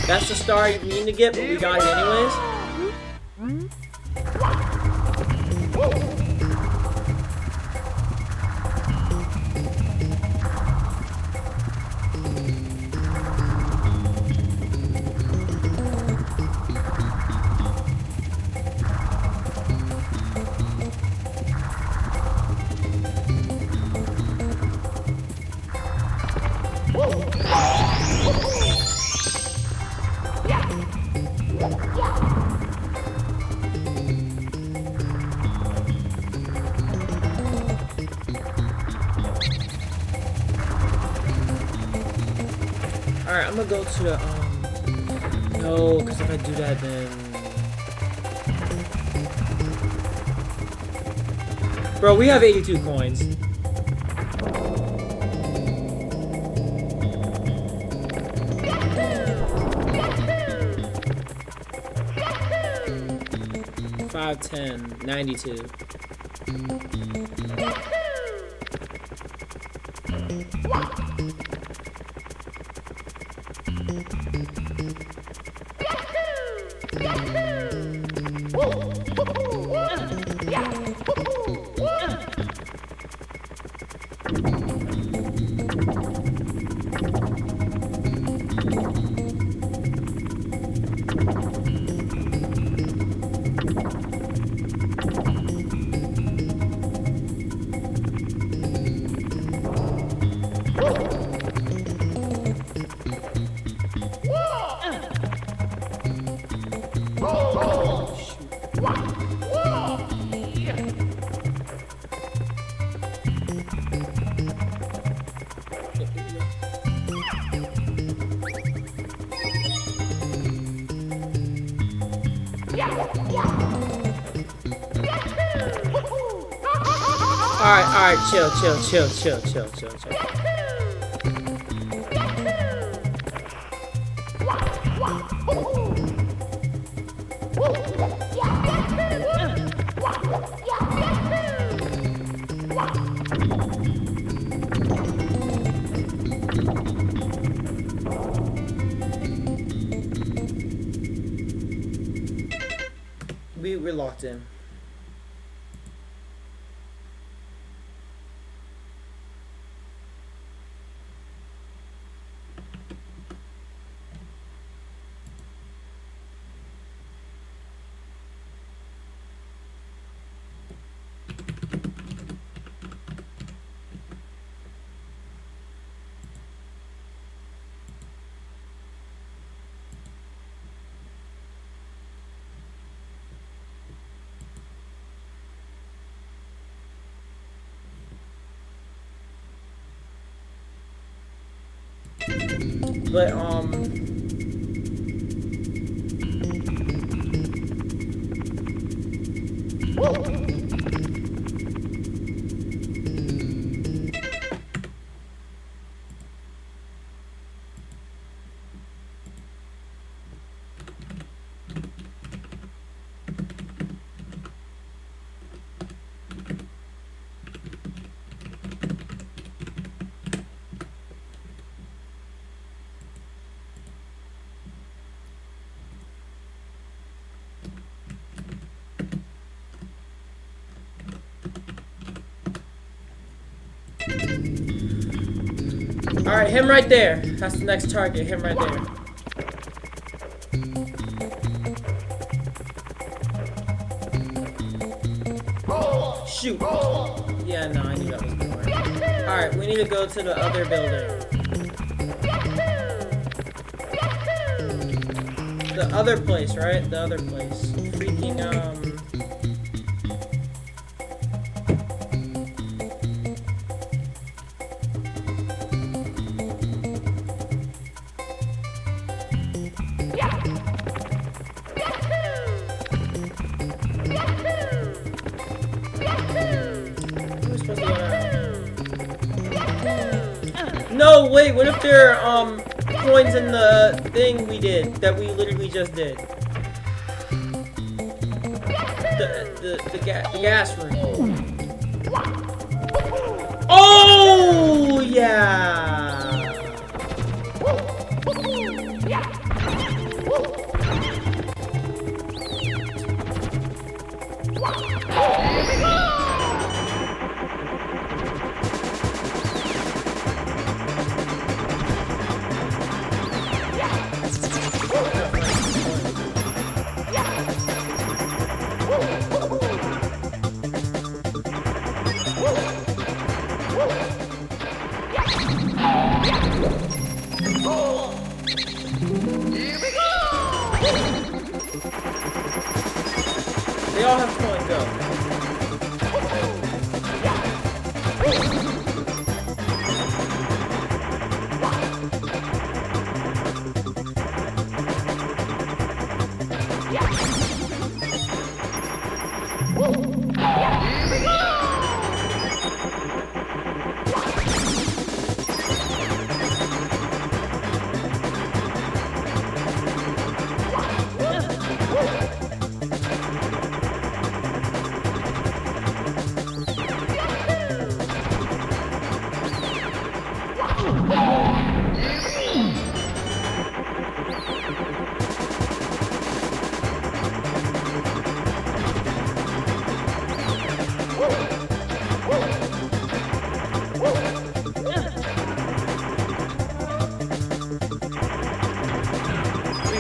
That's the star you mean to get, but we got it anyways. Alright, I'm gonna go to the, no, because if I do that, then... Bro, we have 82 coins. Five, 10, 92. Alright, chill. We're locked in. But alright, him right there. That's the next target. Him right there. Shoot. Yeah, no, I knew that was gonna work. Alright, we need to go to the other building. The other place, right? The other place. Freaking, No, wait, what if there are, coins in the thing we did, that we literally just did? The gas room. Oh, yeah!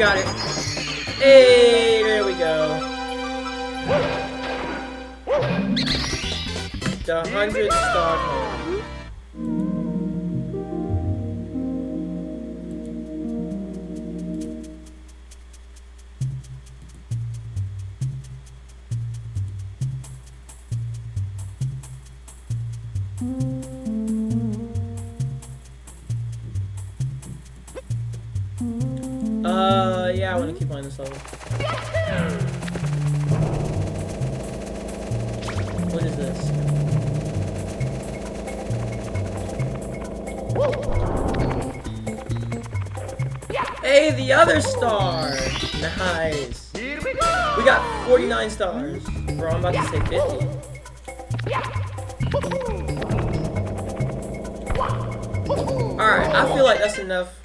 got it. Hey, there we go. The 100-star home. Yeah, I want to keep playing this level. What is this? Hey, the other star! Nice. We got 49 stars. Bro, I'm about to say 50. Alright, I feel like that's enough.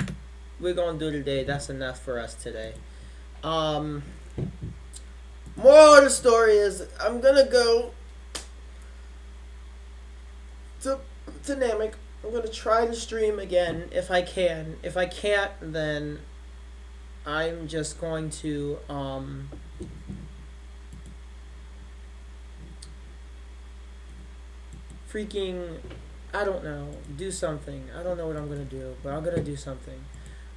We're gonna do today. That's enough for us today. Moral of the story is I'm gonna go to Namek. I'm gonna try to stream again if I can. If I can't, then I'm just going to freaking, I don't know, do something. I don't know what I'm gonna do, but I'm gonna do something.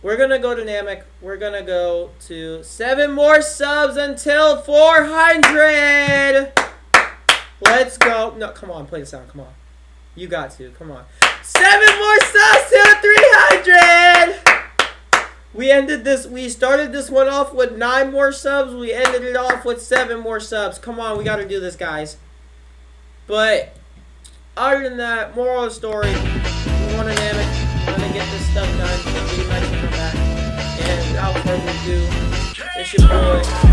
We're gonna go to Namek. We're gonna go to 7 more subs until 400. Let's go. No, come on, play the sound. Come on. You got to. Come on. 7 more subs till 300. We started this one off with 9 more subs. We ended it off with 7 more subs. Come on, we gotta do this, guys. But other than that, moral of the story, we want to Namek. I'm gonna get this stuff done. Get my channel back. And without further ado, it's your boy.